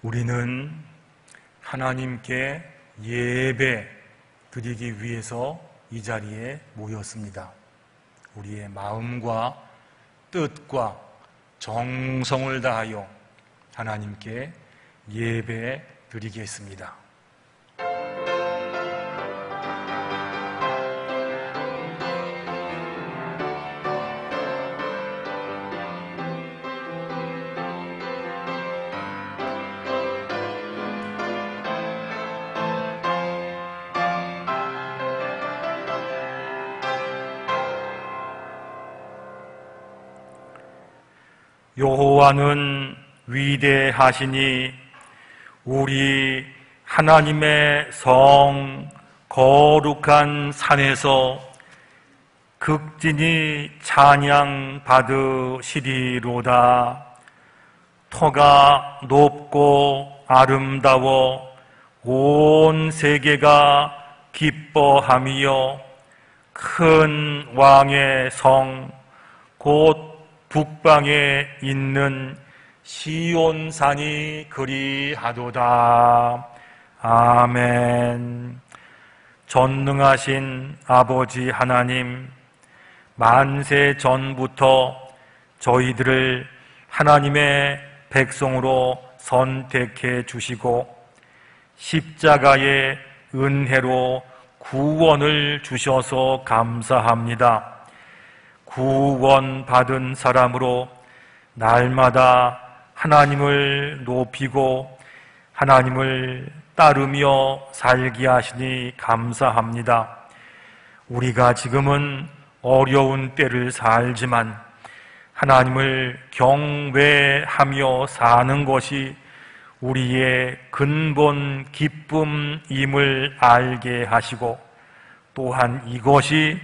우리는 하나님께 예배 드리기 위해서 이 자리에 모였습니다. 우리의 마음과 뜻과 정성을 다하여 하나님께 예배 드리겠습니다. 여호와는 위대하시니 우리 하나님의 성 거룩한 산에서 극진히 찬양 받으시리로다. 터가 높고 아름다워 온 세계가 기뻐하며 큰 왕의 성 곧 북방에 있는 시온산이 그리하도다. 아멘. 전능하신 아버지 하나님, 만세 전부터 저희들을 하나님의 백성으로 선택해 주시고 십자가의 은혜로 구원을 주셔서 감사합니다. 구원받은 사람으로 날마다 하나님을 높이고 하나님을 따르며 살게 하시니 감사합니다. 우리가 지금은 어려운 때를 살지만 하나님을 경외하며 사는 것이 우리의 근본 기쁨임을 알게 하시고 또한 이것이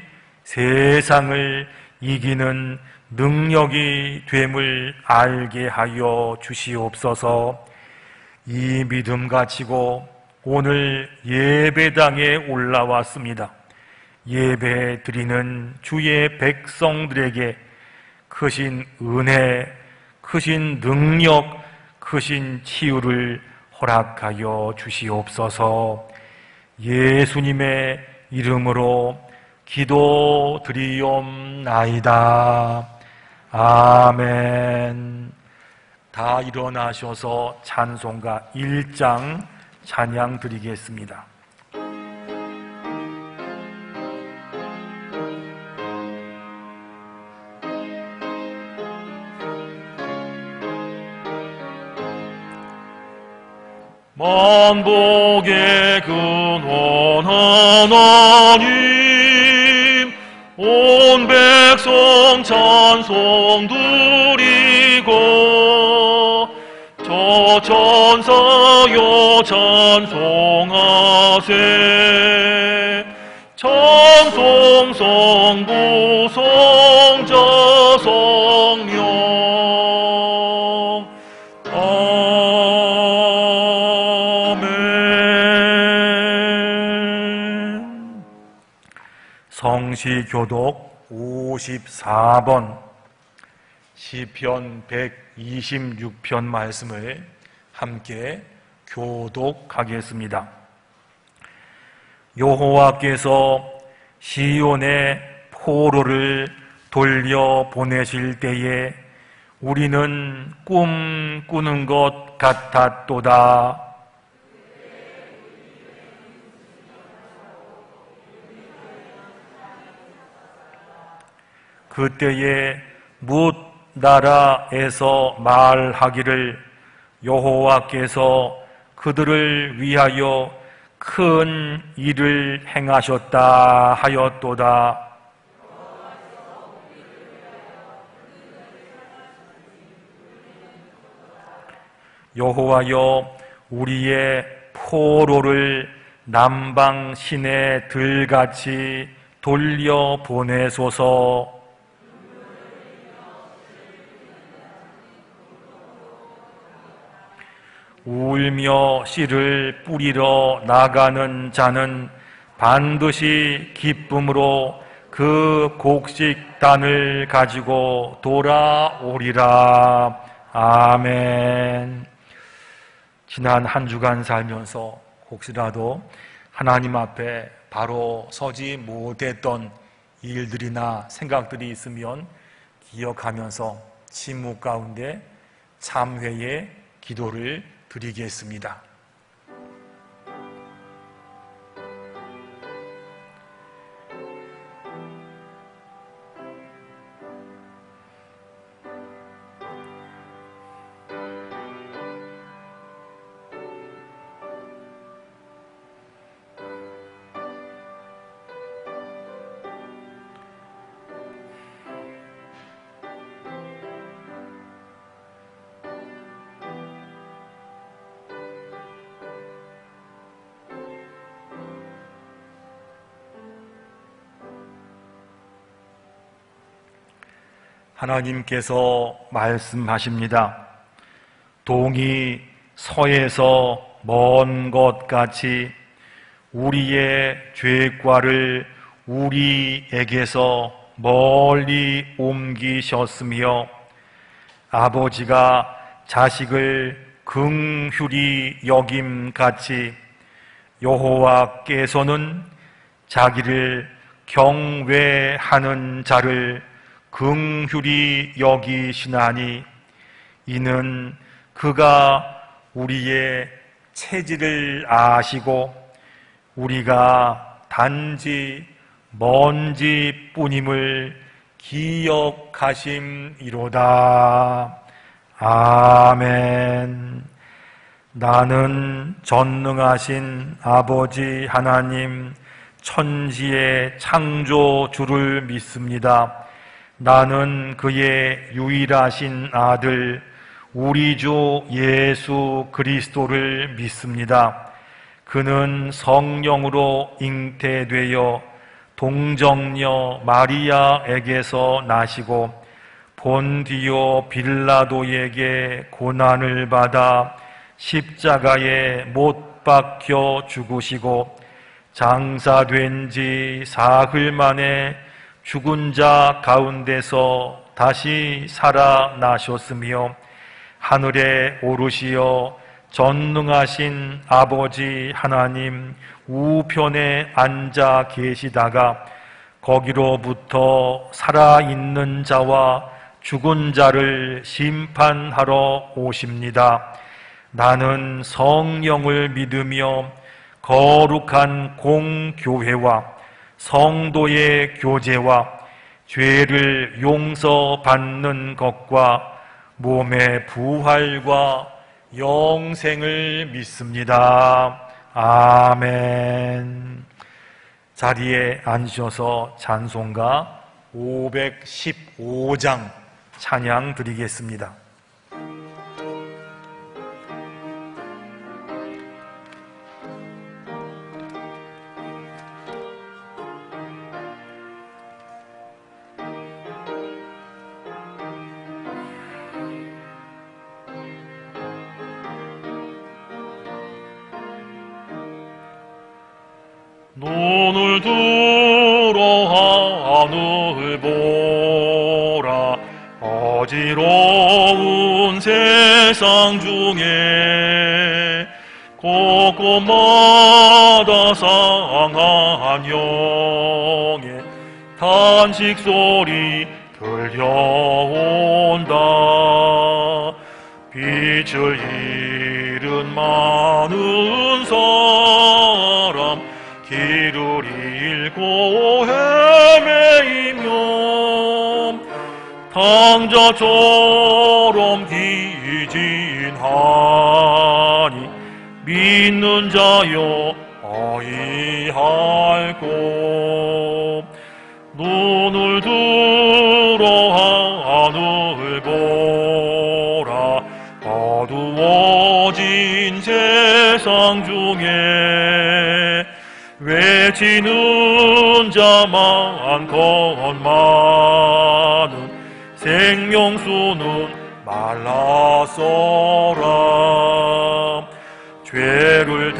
세상을 이기는 능력이 됨을 알게 하여 주시옵소서. 이 믿음 가지고 오늘 예배당에 올라왔습니다. 예배 드리는 주의 백성들에게 크신 은혜, 크신 능력, 크신 치유를 허락하여 주시옵소서. 예수님의 이름으로 기도드리옵나이다. 아멘. 다 일어나셔서 찬송가 1장 찬양 드리겠습니다. 만복의 근원 하나님, 온 백성 찬송 드리고 저 천사여 찬송하세. 찬송 성부 성자 성령 아멘. 성시교독 54번 시편 126편 말씀을 함께 교독하겠습니다. 여호와께서 시온의 포로를 돌려보내실 때에 우리는 꿈 꾸는 것 같았도다. 그때에 뭇 나라에서 말하기를 여호와께서 그들을 위하여 큰 일을 행하셨다 하였도다. 여호와여, 우리의 포로를 남방 시내 들같이 돌려보내소서. 울며 씨를 뿌리러 나가는 자는 반드시 기쁨으로 그 곡식단을 가지고 돌아오리라. 아멘. 지난 한 주간 살면서 혹시라도 하나님 앞에 바로 서지 못했던 일들이나 생각들이 있으면 기억하면서 침묵 가운데 참회의 기도를 드리겠습니다. 하나님께서 말씀하십니다. 동이 서에서 먼 것 같이 우리의 죄과를 우리에게서 멀리 옮기셨으며 아버지가 자식을 긍휼히 여김같이 여호와께서는 자기를 경외하는 자를 긍휼히 여기시나니 이는 그가 우리의 체질을 아시고 우리가 단지 먼지뿐임을 기억하심이로다. 아멘. 나는 전능하신 아버지 하나님 천지의 창조주를 믿습니다. 나는 그의 유일하신 아들 우리 주 예수 그리스도를 믿습니다. 그는 성령으로 잉태되어 동정녀 마리아에게서 나시고 본디오 빌라도에게 고난을 받아 십자가에 못 박혀 죽으시고 장사된 지 사흘 만에 죽은 자 가운데서 다시 살아나셨으며 하늘에 오르시어 전능하신 아버지 하나님 우편에 앉아 계시다가 거기로부터 살아있는 자와 죽은 자를 심판하러 오십니다. 나는 성령을 믿으며 거룩한 공교회와 성도의 교제와 죄를 용서받는 것과 몸의 부활과 영생을 믿습니다. 아멘. 자리에 앉으셔서 찬송가 515장 찬양 드리겠습니다. 눈을 들어 하늘 보라. 어지러운 세상 중에 곳곳마다 상한 영의 탄식 소리 들려온다. 빛을 잃은 많은 사람 길을 잃고 헤매이며 탕자처럼 기진하니 믿는 자여 아이할고 눈을 들어 하늘 보라. 어두워진 세상 중에 외치는 자만 건많은 생명수는 말랐어라. 죄를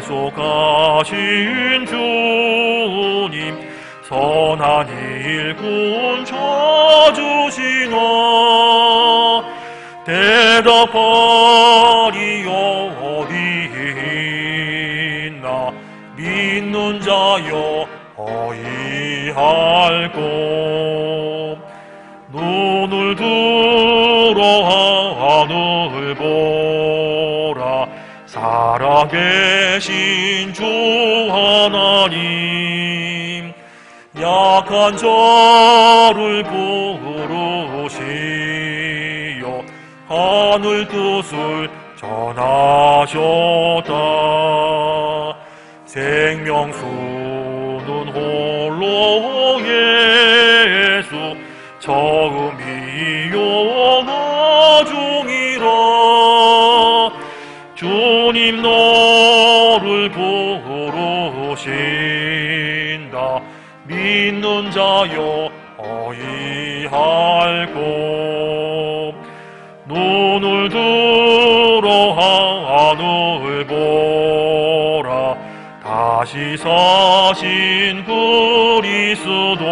대속하신 주님 선한 일꾼 찾으시나 대답하리요 자여 어이할꼬 눈을 들어 하늘 보라 살아계신 주 하나님 약한 자를 부르시어 하늘 뜻을 전하셨다 생명수는 홀로 예수 처음이요 나중이라 주님 너를 부르신다 믿는 자여 어이할꼬 눈을 들어 하늘 보라 다시 사신 그리스도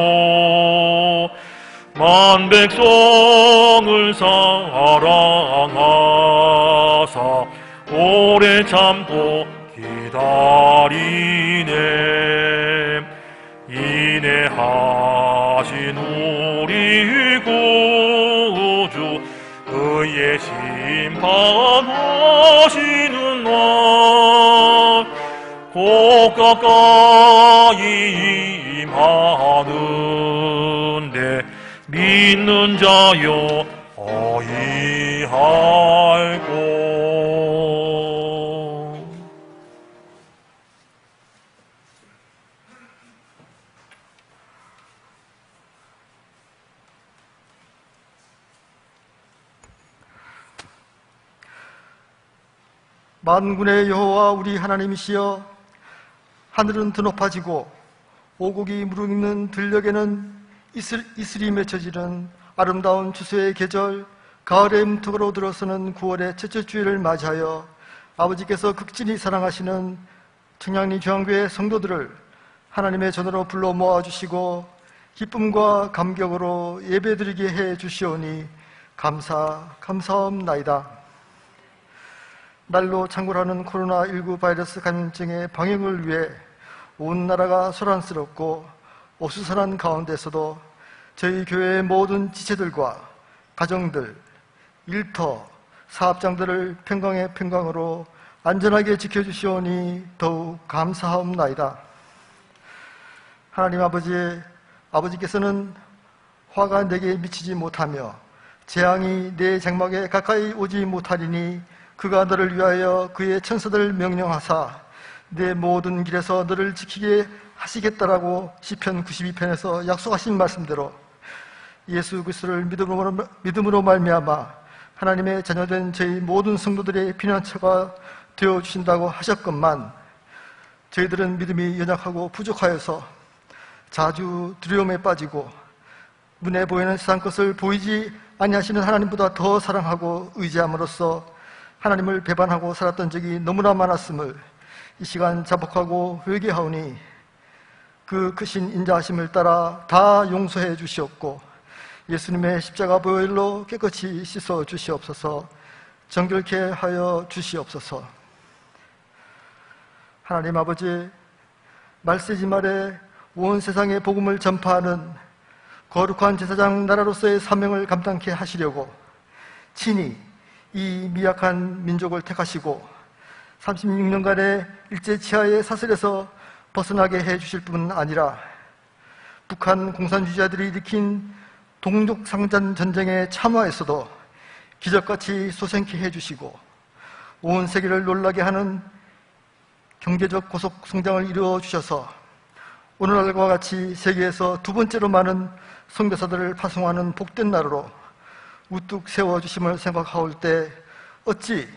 만 백성을 사랑하사 오래 참고 기다리네 인내하신 우리 구주 그의 심판하시는 날 곧 가까이 임하는데 믿는 자여 어이할꼬 만군의 여호와 우리 하나님이시여 하늘은 드높아지고 오곡이 무르익는 들녘에는 이슬이 맺혀지는 아름다운 추수의 계절 가을의 문턱으로 들어서는 9월의 첫째 주일을 맞이하여 아버지께서 극진히 사랑하시는 청량리 중앙교회 성도들을 하나님의 전으로 불러 모아주시고 기쁨과 감격으로 예배드리게 해 주시오니 감사하옵나이다. 날로 창궐하는 코로나19 바이러스 감염증의 방역을 위해 온 나라가 소란스럽고 어수선한 가운데서도 저희 교회의 모든 지체들과 가정들, 일터, 사업장들을 평강의 평강으로 안전하게 지켜주시오니 더욱 감사하옵나이다. 하나님 아버지께서는 화가 내게 미치지 못하며 재앙이 내 장막에 가까이 오지 못하리니 그가 너를 위하여 그의 천사들을 명령하사 내 모든 길에서 너를 지키게 하시겠다라고 시편 92편에서 약속하신 말씀대로 예수 그리스도를 믿음으로 말미암아 하나님의 자녀된 저희 모든 성도들의 피난처가 되어주신다고 하셨건만 저희들은 믿음이 연약하고 부족하여서 자주 두려움에 빠지고 눈에 보이는 세상 것을 보이지 아니하시는 하나님보다 더 사랑하고 의지함으로써 하나님을 배반하고 살았던 적이 너무나 많았음을 이 시간 자복하고 회개하오니 그 크신 인자하심을 따라 다 용서해 주시옵고 예수님의 십자가 보혈로 깨끗이 씻어 주시옵소서. 정결케 하여 주시옵소서. 하나님 아버지, 말세지 말에 온 세상에 복음을 전파하는 거룩한 제사장 나라로서의 사명을 감당케 하시려고 친히 이 미약한 민족을 택하시고 36년간의 일제치하의 사슬에서 벗어나게 해주실 뿐 아니라 북한 공산주의자들이 일으킨 동족상전 전쟁의 참화에서도 기적같이 소생케 해주시고 온 세계를 놀라게 하는 경제적 고속 성장을 이루어 주셔서 오늘날과 같이 세계에서 두 번째로 많은 선교사들을 파송하는 복된 나라로 우뚝 세워주심을 생각하올 때 어찌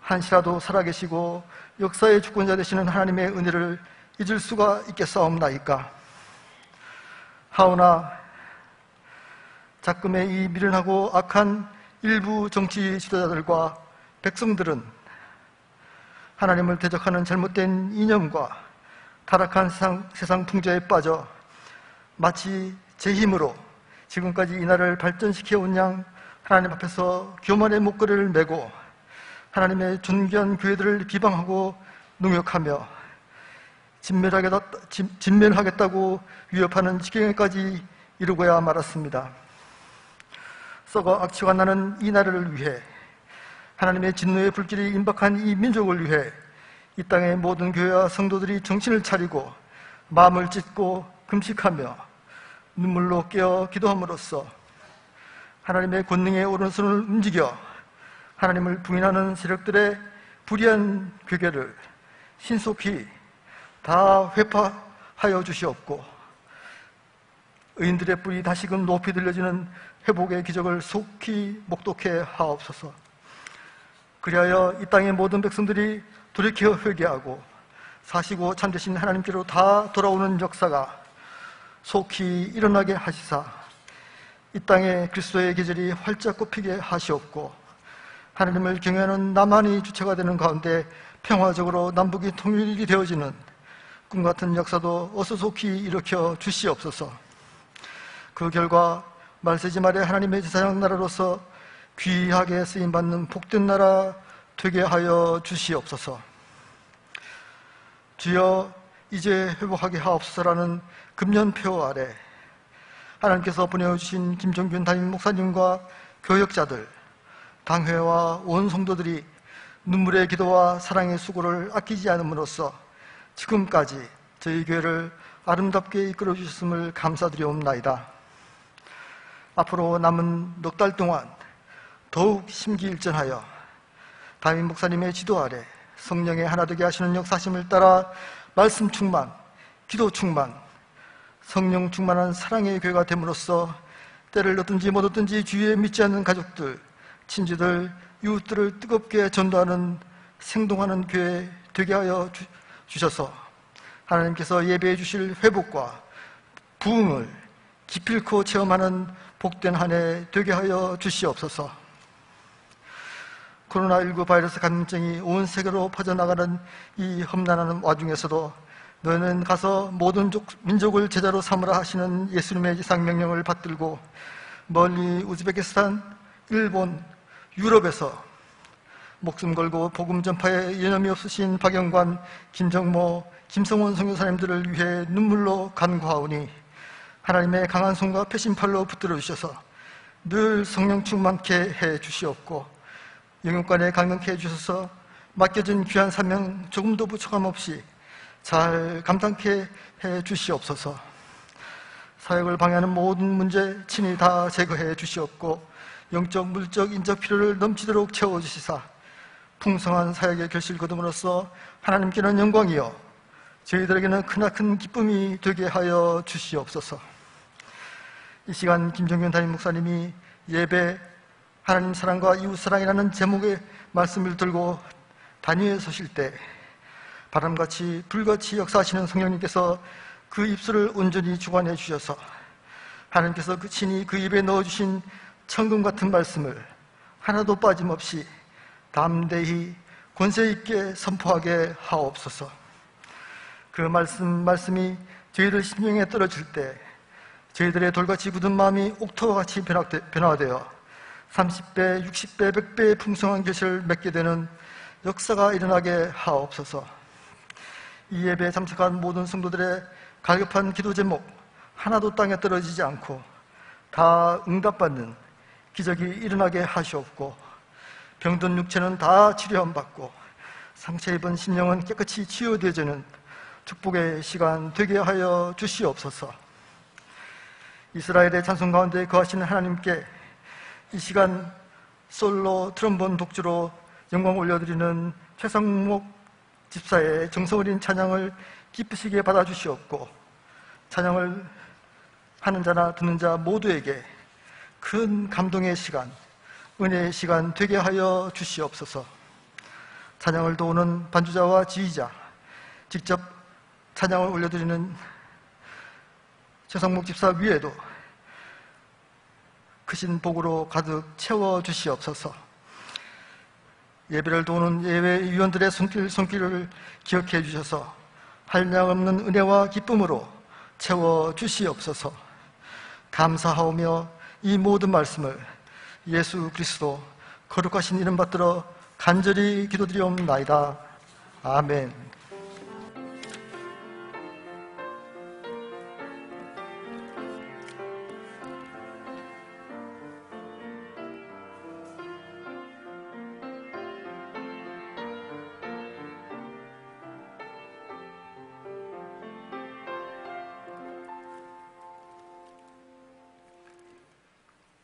한시라도 살아계시고 역사의 주권자 되시는 하나님의 은혜를 잊을 수가 있겠사옵나이까. 하오나 작금의 이 미련하고 악한 일부 정치 지도자들과 백성들은 하나님을 대적하는 잘못된 이념과 타락한 세상 풍조에 빠져 마치 제 힘으로 지금까지 이 나라를 발전시켜온 양 하나님 앞에서 교만의 목걸이를 메고 하나님의 존귀한 교회들을 비방하고 농역하며 진멸하겠다고 위협하는 지경에까지 이르고야 말았습니다. 썩어 악취가 나는 이 나라를 위해, 하나님의 진노의 불길이 임박한 이 민족을 위해 이 땅의 모든 교회와 성도들이 정신을 차리고 마음을 찢고 금식하며 눈물로 깨어 기도함으로써 하나님의 권능의 오른손을 움직여 하나님을 부인하는 세력들의 불의한 괴계를 신속히 다 회파하여 주시옵고, 의인들의 뿔이 다시금 높이 들려지는 회복의 기적을 속히 목독해 하옵소서. 그리하여 이 땅의 모든 백성들이 돌이켜 회개하고 사시고 참되신 하나님께로 다 돌아오는 역사가 속히 일어나게 하시사 이 땅에 그리스도의 계절이 활짝 꽃피게 하시옵고, 하나님을 경외하는 남한이 주체가 되는 가운데 평화적으로 남북이 통일이 되어지는 꿈같은 역사도 어서 속히 일으켜 주시옵소서. 그 결과 말세지 말에 하나님의 제사장 나라로서 귀하게 쓰임받는 복된 나라 되게 하여 주시옵소서. 주여, 이제 회복하게 하옵소서라는 금년표 아래 하나님께서 보내주신 김종균 담임 목사님과 교역자들, 당회와 온 성도들이 눈물의 기도와 사랑의 수고를 아끼지 않음으로써 지금까지 저희 교회를 아름답게 이끌어 주셨음을 감사드리옵나이다. 앞으로 남은 넉 달 동안 더욱 심기일전하여 담임 목사님의 지도 아래 성령의 하나 되게 하시는 역사심을 따라 말씀 충만, 기도 충만, 성령 충만한 사랑의 교회가 됨으로써 때를 얻든지 못 얻든지 주위에 믿지 않는 가족들, 친지들, 이웃들을 뜨겁게 전도하는 생동하는 교회 되게 하여 주셔서 하나님께서 예배해 주실 회복과 부흥을 기필코 체험하는 복된 한 해 되게 하여 주시옵소서. 코로나19 바이러스 감염증이 온 세계로 퍼져나가는 이 험난한 와중에서도 너희는 가서 모든 민족을 제자로 삼으라 하시는 예수님의 지상명령을 받들고 멀리 우즈베키스탄, 일본, 유럽에서 목숨 걸고 복음 전파에 여념이 없으신 박영관, 김정모, 김성원 선교사님들을 위해 눈물로 간구하오니 하나님의 강한 손과 패신팔로 붙들어 주셔서 늘 성령 충만케 해 주시옵고, 영육간에 강력케 해 주셔서 맡겨진 귀한 사명 조금도 부족함 없이 잘 감당케 해 주시옵소서. 사역을 방해하는 모든 문제 친히 다 제거해 주시옵고, 영적, 물적, 인적 필요를 넘치도록 채워주시사 풍성한 사역의 결실 거둠으로써 하나님께는 영광이요 저희들에게는 크나큰 기쁨이 되게 하여 주시옵소서. 이 시간 김종균 담임 목사님이 예배, 하나님 사랑과 이웃 사랑이라는 제목의 말씀을 들고 단위에 서실 때 바람같이 불같이 역사하시는 성령님께서 그 입술을 온전히 주관해 주셔서 하나님께서 그 친히 그 입에 넣어주신 천금 같은 말씀을 하나도 빠짐없이 담대히 권세 있게 선포하게 하옵소서. 그 말씀이 저희들 심령에 떨어질 때 저희들의 돌같이 굳은 마음이 옥토와 같이 변화되어 30배, 60배, 100배의 풍성한 결실을 맺게 되는 역사가 일어나게 하옵소서. 이 예배에 참석한 모든 성도들의 갈급한 기도 제목 하나도 땅에 떨어지지 않고 다 응답받는 기적이 일어나게 하시옵고, 병든 육체는 다 치료받고 상처 입은 심령은 깨끗이 치유되어지는 축복의 시간 되게 하여 주시옵소서. 이스라엘의 찬송 가운데 거하시는 하나님께 이 시간 솔로 트럼본 독주로 영광 올려드리는 최상목 집사의 정성 어린 찬양을 기쁘시게 받아주시옵고, 찬양을 하는 자나 듣는 자 모두에게 큰 감동의 시간, 은혜의 시간 되게 하여 주시옵소서. 찬양을 도우는 반주자와 지휘자, 직접 찬양을 올려드리는 최상목 집사 위에도 크신 복으로 가득 채워주시옵소서. 예배를 도우는 예배위원들의 손길을 기억해 주셔서 한량없는 은혜와 기쁨으로 채워주시옵소서. 감사하오며 이 모든 말씀을 예수 그리스도 거룩하신 이름 받들어 간절히 기도드리옵나이다. 아멘.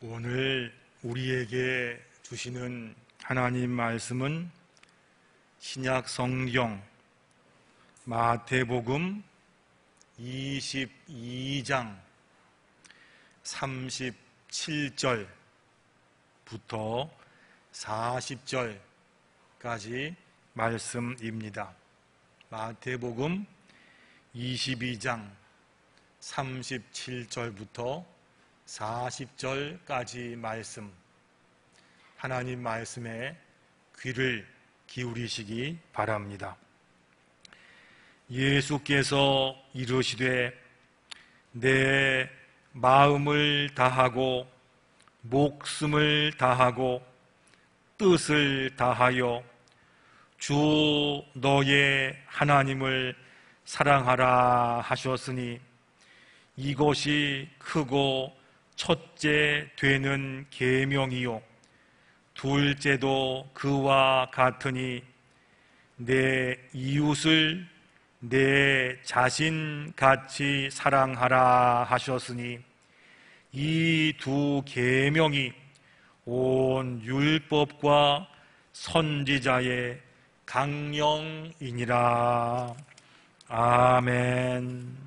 오늘 우리에게 주시는 하나님 말씀은 신약 성경 마태복음 22장 37절부터 40절까지 말씀입니다. 마태복음 22장 37절부터 40절까지 말씀, 하나님 말씀에 귀를 기울이시기 바랍니다. 예수께서 이르시되 내 마음을 다하고 목숨을 다하고 뜻을 다하여 주 너의 하나님을 사랑하라 하셨으니 이것이 크고 첫째 되는 계명이요 둘째도 그와 같으니 내 이웃을 내 자신같이 사랑하라 하셨으니 이 두 계명이 온 율법과 선지자의 강령이니라. 아멘.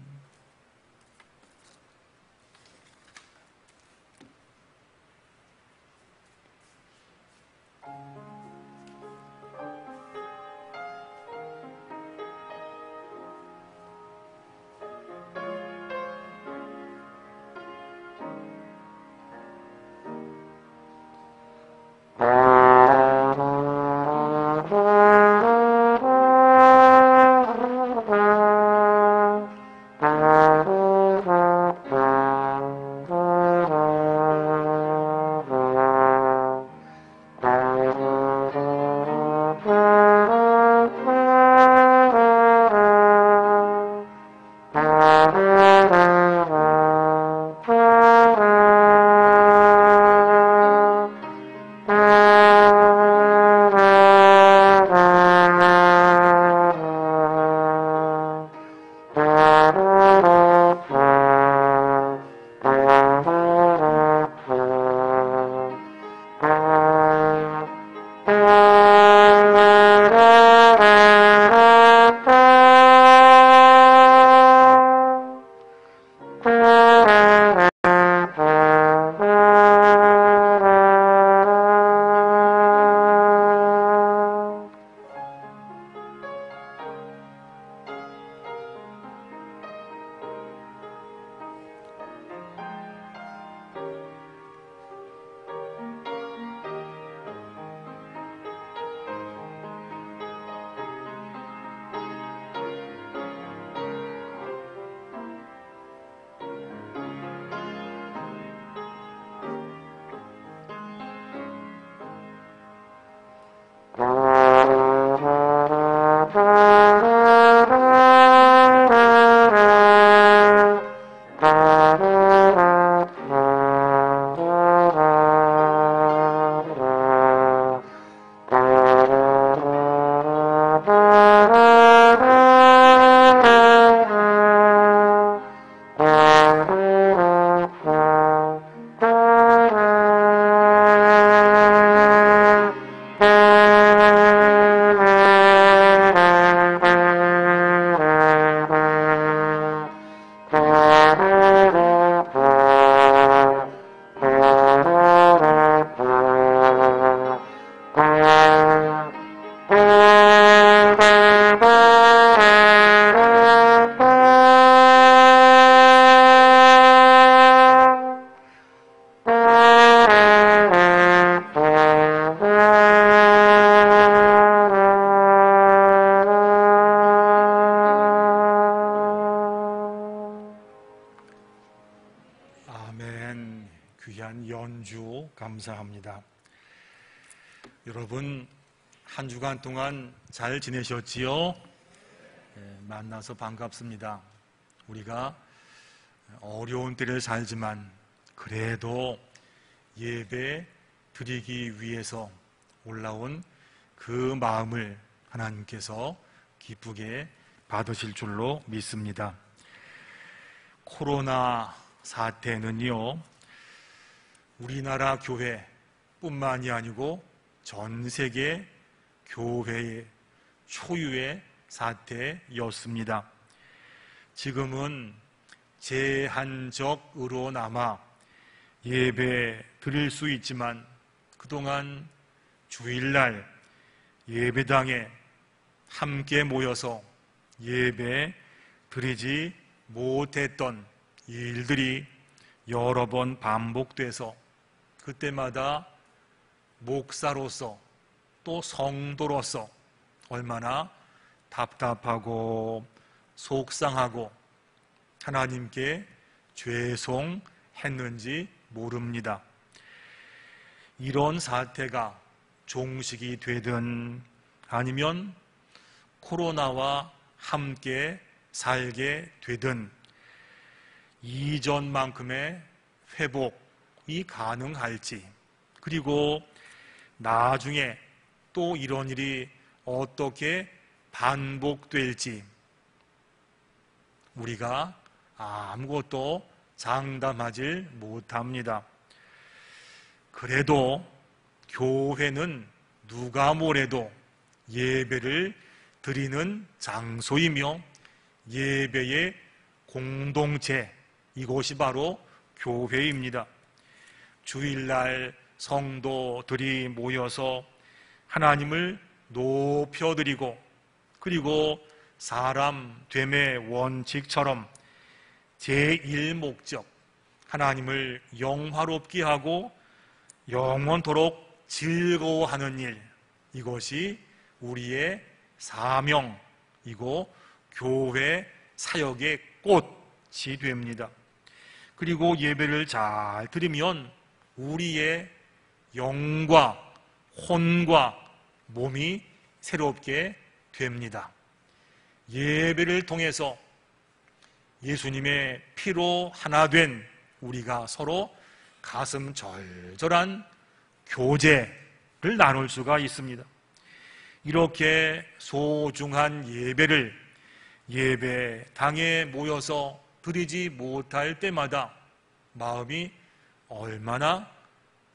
귀한 연주 감사합니다. 여러분 한 주간 동안 잘 지내셨지요? 만나서 반갑습니다. 우리가 어려운 때를 살지만 그래도 예배 드리기 위해서 올라온 그 마음을 하나님께서 기쁘게 받으실 줄로 믿습니다. 코로나 사태는요, 우리나라 교회뿐만이 아니고 전 세계 교회의 초유의 사태였습니다. 지금은 제한적으로나마 예배 드릴 수 있지만 그동안 주일날 예배당에 함께 모여서 예배 드리지 못했던 일들이 여러 번 반복돼서 그때마다 목사로서 또 성도로서 얼마나 답답하고 속상하고 하나님께 죄송했는지 모릅니다. 이런 사태가 종식이 되든 아니면 코로나와 함께 살게 되든 이전만큼의 회복이 가능할지, 그리고 나중에 또 이런 일이 어떻게 반복될지 우리가 아무것도 장담하지 못합니다. 그래도 교회는 누가 뭐래도 예배를 드리는 장소이며 예배의 공동체, 이곳이 바로 교회입니다. 주일날 성도들이 모여서 하나님을 높여드리고, 그리고 사람 됨의 원칙처럼 제1목적 하나님을 영화롭게 하고 영원토록 즐거워하는 일, 이것이 우리의 사명이고 교회 사역의 꽃이 됩니다. 그리고 예배를 잘 드리면 우리의 영과 혼과 몸이 새롭게 됩니다. 예배를 통해서 예수님의 피로 하나 된 우리가 서로 가슴 절절한 교제를 나눌 수가 있습니다. 이렇게 소중한 예배를 예배당에 모여서 드리지 못할 때마다 마음이 얼마나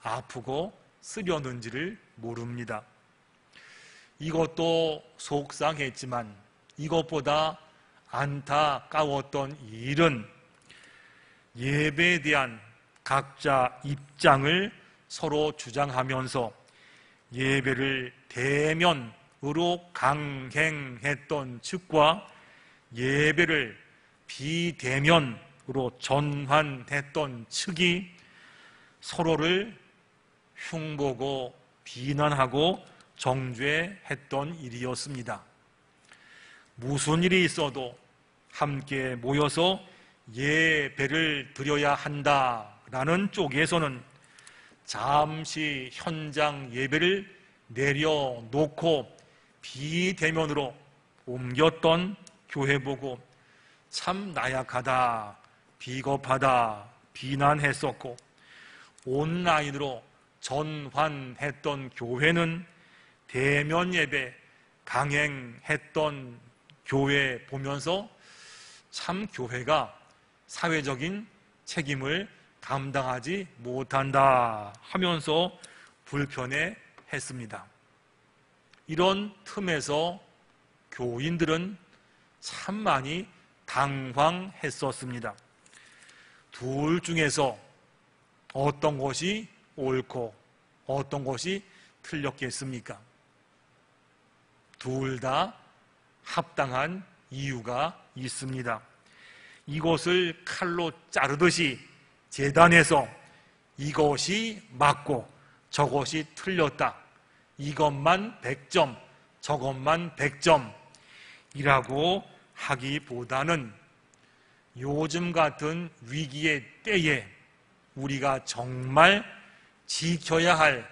아프고 쓰렸는지를 모릅니다. 이것도 속상했지만 이것보다 안타까웠던 일은 예배에 대한 각자 입장을 서로 주장하면서 예배를 대면으로 강행했던 측과 예배를 비대면으로 전환했던 측이 서로를 흉보고 비난하고 정죄했던 일이었습니다. 무슨 일이 있어도 함께 모여서 예배를 드려야 한다라는 쪽에서는 잠시 현장 예배를 내려놓고 비대면으로 옮겼던 교회 보고 참 나약하다, 비겁하다 비난했었고, 온라인으로 전환했던 교회는 대면 예배 강행했던 교회 보면서 참 교회가 사회적인 책임을 감당하지 못한다 하면서 불편해 했습니다. 이런 틈에서 교인들은 참 많이 당황했었습니다. 둘 중에서 어떤 것이 옳고 어떤 것이 틀렸겠습니까? 둘 다 합당한 이유가 있습니다. 이것을 칼로 자르듯이 재단에서 이것이 맞고 저것이 틀렸다, 이것만 100점, 저것만 100점이라고 하기보다는 요즘 같은 위기의 때에 우리가 정말 지켜야 할,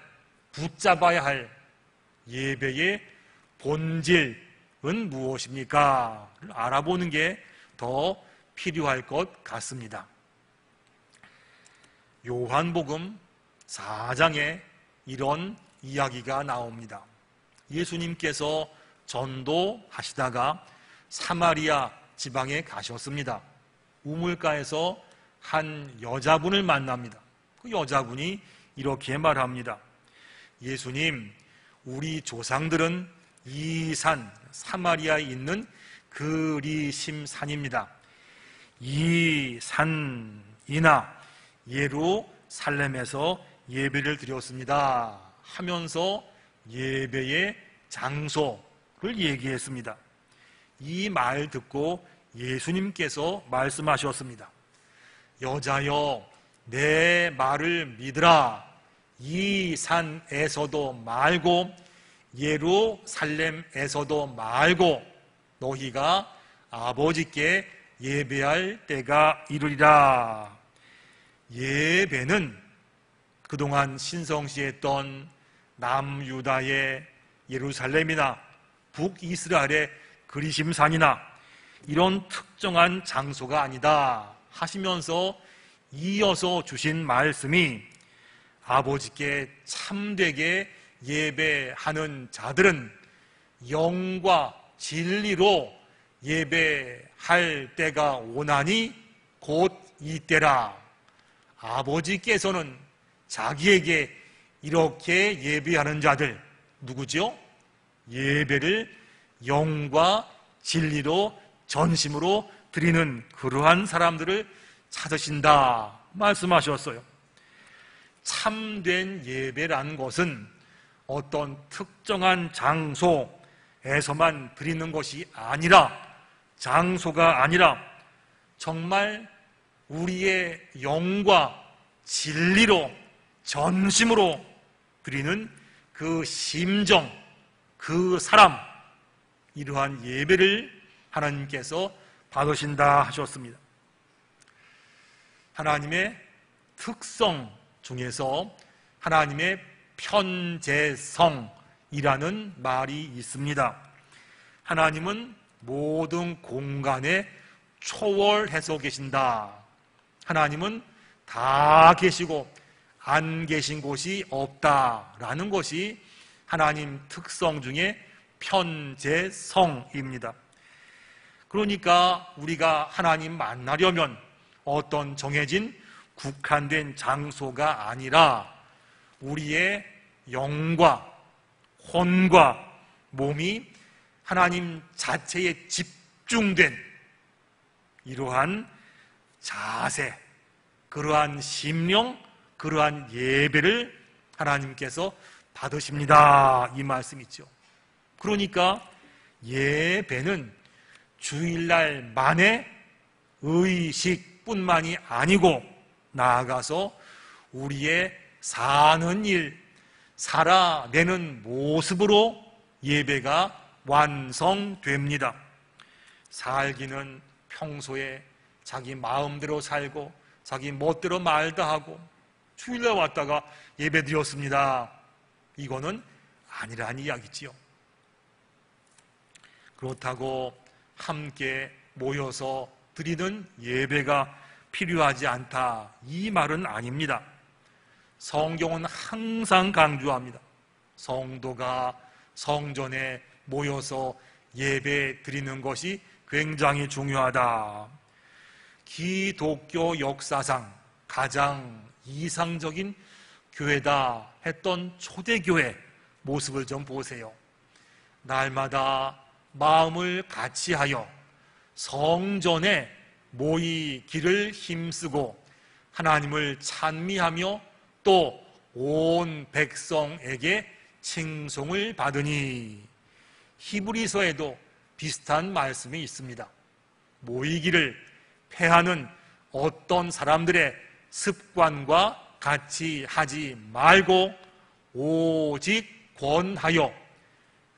붙잡아야 할 예배의 본질은 무엇입니까? 를 알아보는 게 더 필요할 것 같습니다. 요한복음 4장에 이런 이야기가 나옵니다. 예수님께서 전도하시다가 사마리아 지방에 가셨습니다. 우물가에서 한 여자분을 만납니다. 그 여자분이 이렇게 말합니다. 예수님, 우리 조상들은 이 산, 사마리아에 있는 그리심 산입니다. 이 산이나 예루살렘에서 예배를 드렸습니다 하면서 예배의 장소를 얘기했습니다. 이 말 듣고 예수님께서 말씀하셨습니다. 여자여, 내 말을 믿으라. 이 산에서도 말고 예루살렘에서도 말고 너희가 아버지께 예배할 때가 이르리라. 예배는 그동안 신성시했던 남유다의 예루살렘이나 북이스라엘의 그리심산이나 이런 특정한 장소가 아니다 하시면서 이어서 주신 말씀이 아버지께 참되게 예배하는 자들은 영과 진리로 예배할 때가 오나니 곧 이때라. 아버지께서는 자기에게 이렇게 예배하는 자들, 누구죠? 예배를 영과 진리로 전심으로 드리는 그러한 사람들을 찾으신다 말씀하셨어요. 참된 예배라는 것은 어떤 특정한 장소에서만 드리는 것이 아니라, 장소가 아니라 정말 우리의 영과 진리로 전심으로 드리는 그 심정, 그 사람, 이러한 예배를 하나님께서 받으신다 하셨습니다. 하나님의 특성 중에서 하나님의 편재성이라는 말이 있습니다. 하나님은 모든 공간에 초월해서 계신다. 하나님은 다 계시고 안 계신 곳이 없다라는 것이 하나님 특성 중에 편재성입니다. 그러니까 우리가 하나님 만나려면 어떤 정해진 국한된 장소가 아니라 우리의 영과 혼과 몸이 하나님 자체에 집중된 이러한 자세, 그러한 심령, 그러한 예배를 하나님께서 받으십니다. 이 말씀이죠. 그러니까 예배는 주일날만의 의식뿐만이 아니고 나아가서 우리의 사는 일, 살아내는 모습으로 예배가 완성됩니다. 살기는 평소에 자기 마음대로 살고 자기 멋대로 말다 하고 주일날 왔다가 예배 드렸습니다. 이거는 아니라는 이야기지요. 그렇다고 함께 모여서 드리는 예배가 필요하지 않다, 이 말은 아닙니다. 성경은 항상 강조합니다. 성도가 성전에 모여서 예배 드리는 것이 굉장히 중요하다. 기독교 역사상 가장 이상적인 교회다 했던 초대교회 모습을 좀 보세요. 날마다 마음을 같이하여 성전에 모이기를 힘쓰고 하나님을 찬미하며 또 온 백성에게 칭송을 받으니, 히브리서에도 비슷한 말씀이 있습니다. 모이기를 패하는 어떤 사람들의 습관과 같이 하지 말고 오직 권하여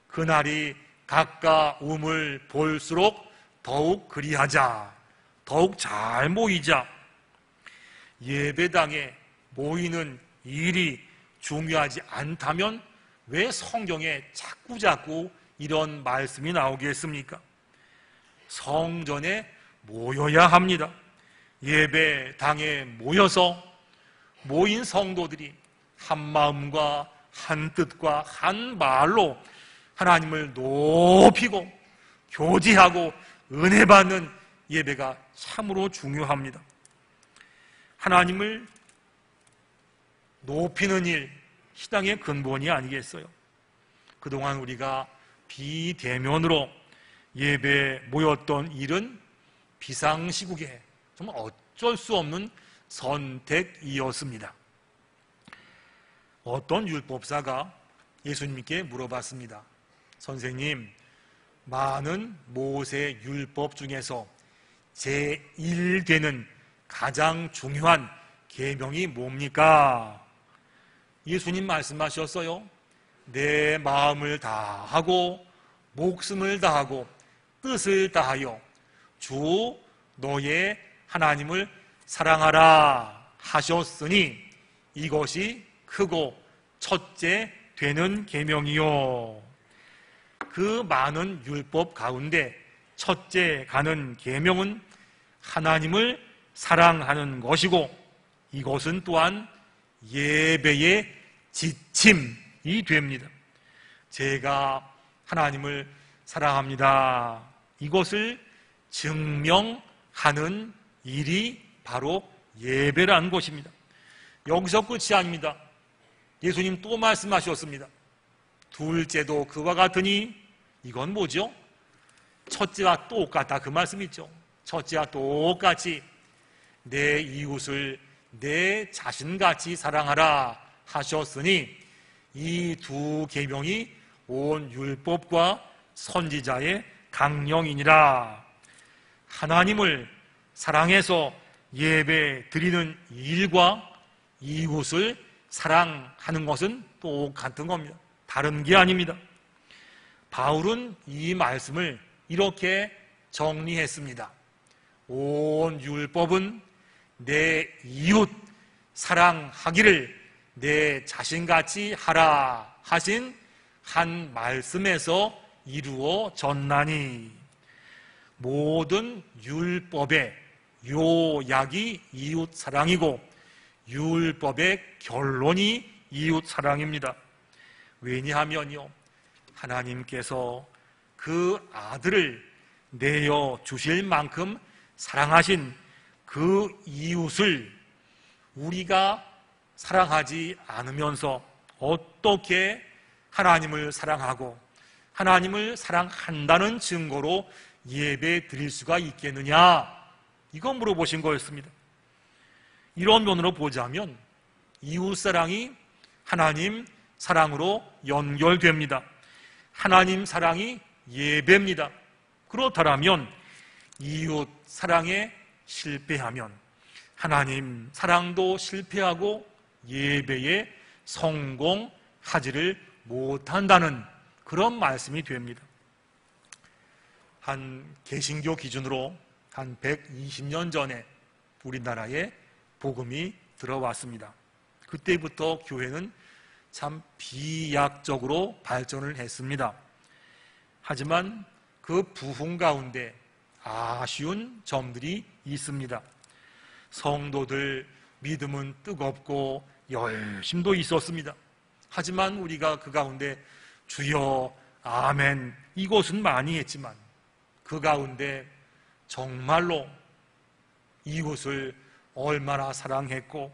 그날이 가까움을 볼수록 더욱 그리하자, 더욱 잘 모이자. 예배당에 모이는 일이 중요하지 않다면 왜 성경에 자꾸자꾸 이런 말씀이 나오겠습니까? 성전에 모여야 합니다. 예배당에 모여서 모인 성도들이 한 마음과 한 뜻과 한 말로 하나님을 높이고 교제하고 은혜 받는 예배가 참으로 중요합니다. 하나님을 높이는 일, 신앙의 근본이 아니겠어요? 그동안 우리가 비대면으로 예배에 모였던 일은 비상시국에 정말 어쩔 수 없는 선택이었습니다. 어떤 율법사가 예수님께 물어봤습니다. 선생님, 많은 모세 율법 중에서 제1되는 가장 중요한 계명이 뭡니까? 예수님 말씀하셨어요. 내 마음을 다하고 목숨을 다하고 뜻을 다하여 주 너의 하나님을 사랑하라 하셨으니 이것이 크고 첫째 되는 계명이요. 그 많은 율법 가운데 첫째 가는 계명은 하나님을 사랑하는 것이고, 이것은 또한 예배의 지침이 됩니다. 제가 하나님을 사랑합니다. 이것을 증명하는 일이 바로 예배라는 것입니다. 여기서 끝이 아닙니다. 예수님 또 말씀하셨습니다. 둘째도 그와 같으니, 이건 뭐죠? 첫째와 똑같다, 그 말씀이죠. 첫째와 똑같이 내 이웃을 내 자신같이 사랑하라 하셨으니 이 두 계명이 온 율법과 선지자의 강령이니라. 하나님을 사랑해서 예배 드리는 일과 이웃을 사랑하는 것은 똑같은 겁니다. 다른 게 아닙니다. 바울은 이 말씀을 이렇게 정리했습니다. 온 율법은 내 이웃 사랑하기를 내 자신같이 하라 하신 한 말씀에서 이루어졌나니, 모든 율법의 요약이 이웃 사랑이고 율법의 결론이 이웃 사랑입니다. 왜냐하면요, 하나님께서 그 아들을 내어 주실 만큼 사랑하신 그 이웃을 우리가 사랑하지 않으면서 어떻게 하나님을 사랑하고 하나님을 사랑한다는 증거로 예배 드릴 수가 있겠느냐, 이건 물어보신 거였습니다. 이런 면으로 보자면 이웃사랑이 하나님 사랑으로 연결됩니다. 하나님 사랑이 예배입니다. 그렇다면 이웃 사랑에 실패하면 하나님 사랑도 실패하고 예배에 성공하지를 못한다는 그런 말씀이 됩니다. 한 개신교 기준으로 한 120년 전에 우리나라에 복음이 들어왔습니다. 그때부터 교회는 참 비약적으로 발전을 했습니다. 하지만 그 부흥 가운데 아쉬운 점들이 있습니다. 성도들 믿음은 뜨겁고 열심도 있었습니다. 하지만 우리가 그 가운데 주여 아멘 이것은 많이 했지만 그 가운데 정말로 이웃을 얼마나 사랑했고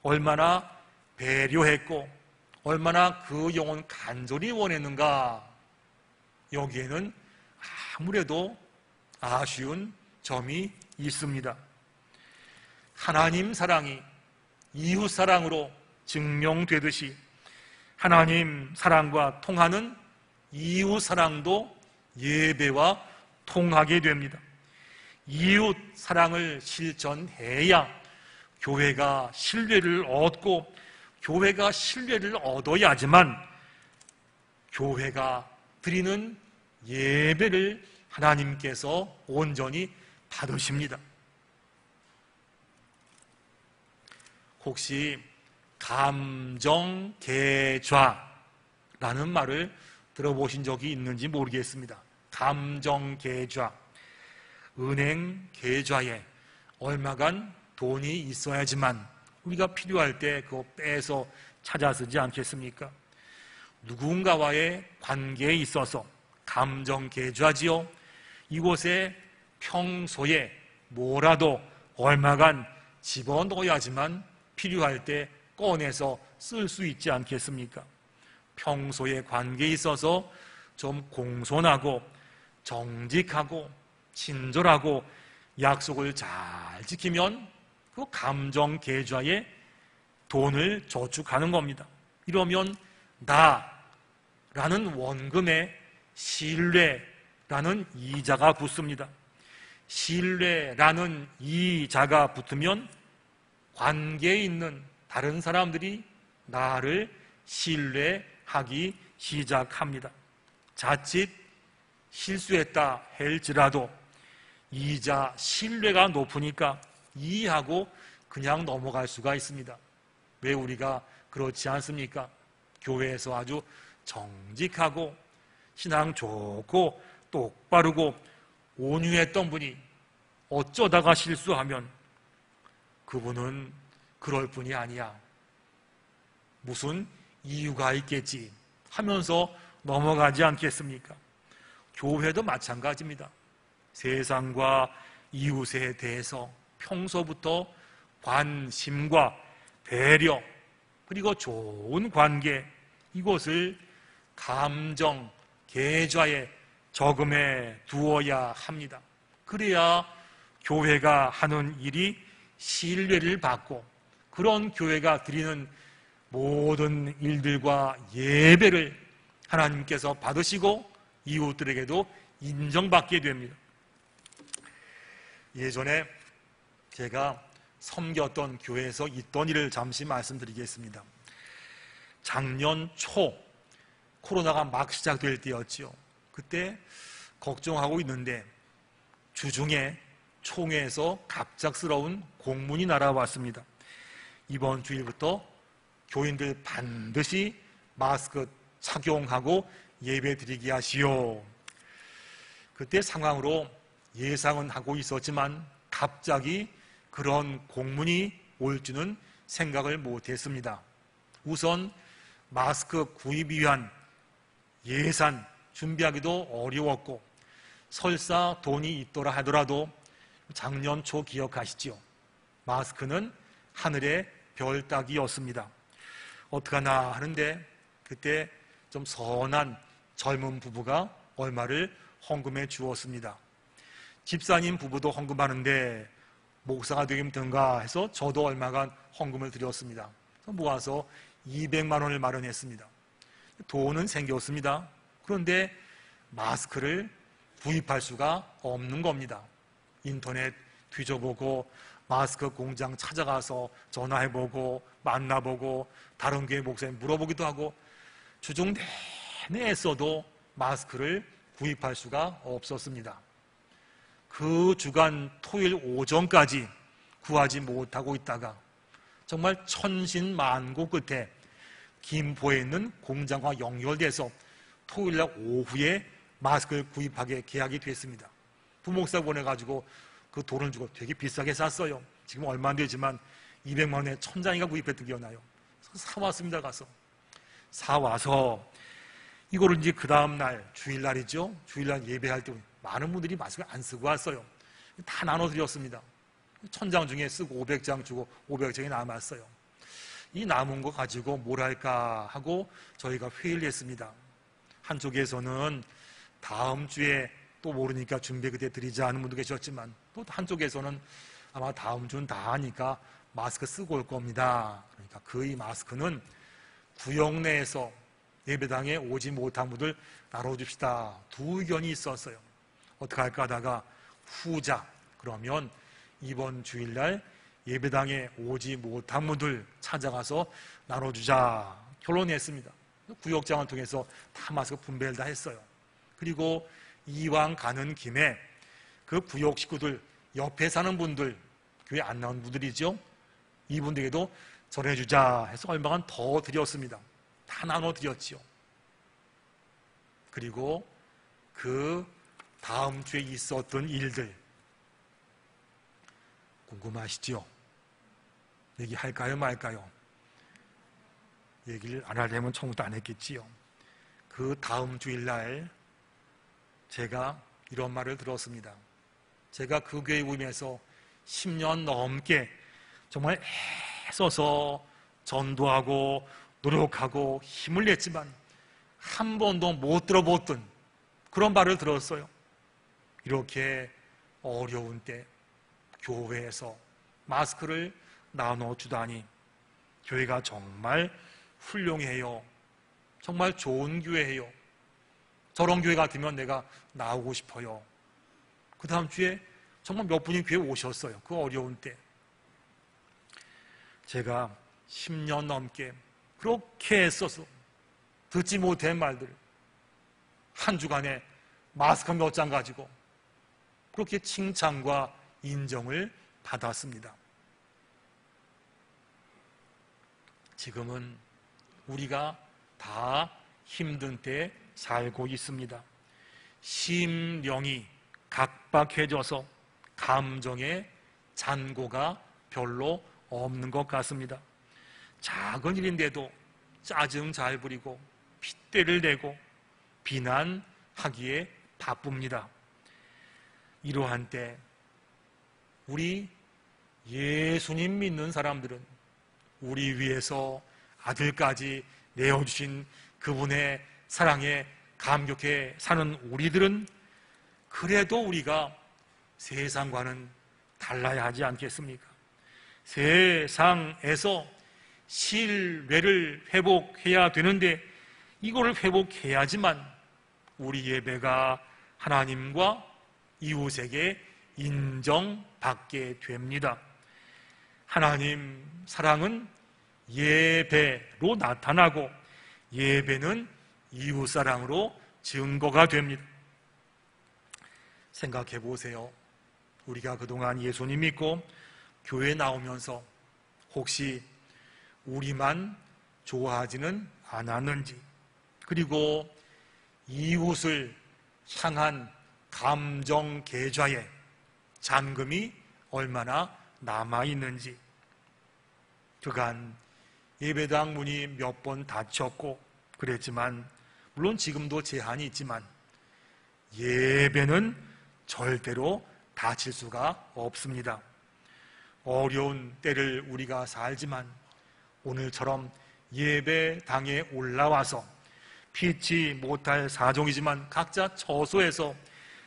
얼마나 배려했고 얼마나 그 영혼 간절히 원했는가, 여기에는 아무래도 아쉬운 점이 있습니다. 하나님 사랑이 이웃 사랑으로 증명되듯이 하나님 사랑과 통하는 이웃 사랑도 예배와 통하게 됩니다. 이웃 사랑을 실천해야 교회가 신뢰를 얻고 교회가 신뢰를 얻어야지만 교회가 드리는 예배를 하나님께서 온전히 받으십니다. 혹시 감정계좌라는 말을 들어보신 적이 있는지 모르겠습니다. 감정계좌. 은행 계좌에 얼마간 돈이 있어야지만 우리가 필요할 때 그거 빼서 찾아 쓰지 않겠습니까? 누군가와의 관계에 있어서 감정계좌지요. 이곳에 평소에 뭐라도 얼마간 집어넣어야지만 필요할 때 꺼내서 쓸 수 있지 않겠습니까? 평소의 관계에 있어서 좀 공손하고 정직하고 친절하고 약속을 잘 지키면 그 감정 계좌에 돈을 저축하는 겁니다. 이러면 나라는 원금에 신뢰라는 이자가 붙습니다. 신뢰라는 이자가 붙으면 관계에 있는 다른 사람들이 나를 신뢰하기 시작합니다. 자칫 실수했다 할지라도 이자 신뢰가 높으니까 이해하고 그냥 넘어갈 수가 있습니다. 왜 우리가 그렇지 않습니까? 교회에서 아주 정직하고 신앙 좋고 똑바르고 온유했던 분이 어쩌다가 실수하면 그분은 그럴 뿐이 아니야. 무슨 이유가 있겠지 하면서 넘어가지 않겠습니까? 교회도 마찬가지입니다. 세상과 이웃에 대해서 평소부터 관심과 배려 그리고 좋은 관계 이것을 감정 계좌에 저금해 두어야 합니다. 그래야 교회가 하는 일이 신뢰를 받고 그런 교회가 드리는 모든 일들과 예배를 하나님께서 받으시고 이웃들에게도 인정받게 됩니다. 예전에 제가 섬겼던 교회에서 있던 일을 잠시 말씀드리겠습니다. 작년 초 코로나가 막 시작될 때였죠. 그때 걱정하고 있는데 주중에 총회에서 갑작스러운 공문이 날아왔습니다. 이번 주일부터 교인들 반드시 마스크 착용하고 예배 드리게 하시오. 그때 상황으로 예상은 하고 있었지만 갑자기 그런 공문이 올 줄은 생각을 못했습니다. 우선 마스크 구입 위한 예산 준비하기도 어려웠고 설사 돈이 있더라 하더라도 작년 초 기억하시죠? 마스크는 하늘의 별 따기였습니다. 어떡하나 하는데 그때 좀 선한 젊은 부부가 얼마를 헌금해 주었습니다. 집사님 부부도 헌금하는데 목사가 되기 힘든가 해서 저도 얼마간 헌금을 드렸습니다. 모아서 200만 원을 마련했습니다. 돈은 생겼습니다. 그런데 마스크를 구입할 수가 없는 겁니다. 인터넷 뒤져보고 마스크 공장 찾아가서 전화해보고 만나보고 다른 교회 목사님 물어보기도 하고 주중 내내 애써도 마스크를 구입할 수가 없었습니다. 그 주간 토요일 오전까지 구하지 못하고 있다가 정말 천신만고 끝에 김포에 있는 공장과 연결돼서 토요일날 오후에 마스크를 구입하게 계약이 됐습니다. 부목사 보내가지고 그 돈을 주고 되게 비싸게 샀어요. 지금 얼마 안 되지만 200만 원에 1000장이가 구입했던 기억나요. 사왔습니다. 가서 사와서 이거를 이제 그 다음날 주일날이죠. 주일날 예배할 때 많은 분들이 마스크를 안 쓰고 왔어요. 다 나눠드렸습니다. 1000장 중에 쓰고 500장 주고 500장이 남았어요. 이 남은 거 가지고 뭘 할까 하고 저희가 회의를 했습니다. 한쪽에서는 다음 주에 또 모르니까 준비 그때 드리자 하는 분도 계셨지만 또 한쪽에서는 아마 다음 주는 다 하니까 마스크 쓰고 올 겁니다. 그러니까 그 이 마스크는 구역 내에서 예배당에 오지 못한 분들 나눠줍시다. 두 의견이 있었어요. 어떻게 할까 하다가 후자, 그러면 이번 주일날 예배당에 오지 못한 분들 찾아가서 나눠주자 결론냈습니다. 구역장을 통해서 다 마스크 분배를 다 했어요. 그리고 이왕 가는 김에 그 구역 식구들 옆에 사는 분들, 교회 안 나온 분들이죠. 이분들에게도 전해주자 해서 얼마간 더 드렸습니다. 다 나눠드렸지요. 그리고 그 다음 주에 있었던 일들 궁금하시죠? 얘기할까요 말까요? 얘기를 안 하려면 처음부터 안 했겠지요. 그 다음 주일날 제가 이런 말을 들었습니다. 제가 그 교회 모임에서 10년 넘게 정말 애써서 전도하고 노력하고 힘을 냈지만 한 번도 못 들어봤던 그런 말을 들었어요. 이렇게 어려운 때 교회에서 마스크를 나눠주다니 교회가 정말 훌륭해요. 정말 좋은 교회예요. 저런 교회 같으면 내가 나오고 싶어요. 그 다음 주에 정말 몇 분이 교회 오셨어요. 그 어려운 때. 제가 10년 넘게 그렇게 애써서 듣지 못한 말들을 한 주간에 마스크 몇 장 가지고 그렇게 칭찬과 인정을 받았습니다. 지금은 우리가 다 힘든 때 살고 있습니다. 심령이 각박해져서 감정의 잔고가 별로 없는 것 같습니다. 작은 일인데도 짜증 잘 부리고 핏대를 내고 비난하기에 바쁩니다. 이러한 때 우리 예수님 믿는 사람들은 우리 위해서 아들까지 내어주신 그분의 사랑에 감격해 사는 우리들은 그래도 우리가 세상과는 달라야 하지 않겠습니까? 세상에서 신뢰를 회복해야 되는데 이거를 회복해야지만 우리 예배가 하나님과 이웃에게 인정받게 됩니다. 하나님 사랑은 예배로 나타나고 예배는 이웃사랑으로 증거가 됩니다. 생각해 보세요. 우리가 그동안 예수님 믿고 교회 나오면서 혹시 우리만 좋아하지는 않았는지, 그리고 이웃을 향한 감정 계좌에 잔금이 얼마나 남아있는지, 그간 예배당 문이 몇 번 닫혔고 그랬지만, 물론 지금도 제한이 있지만 예배는 절대로 닫힐 수가 없습니다. 어려운 때를 우리가 살지만 오늘처럼 예배당에 올라와서 피치 못할 사정이지만 각자 처소에서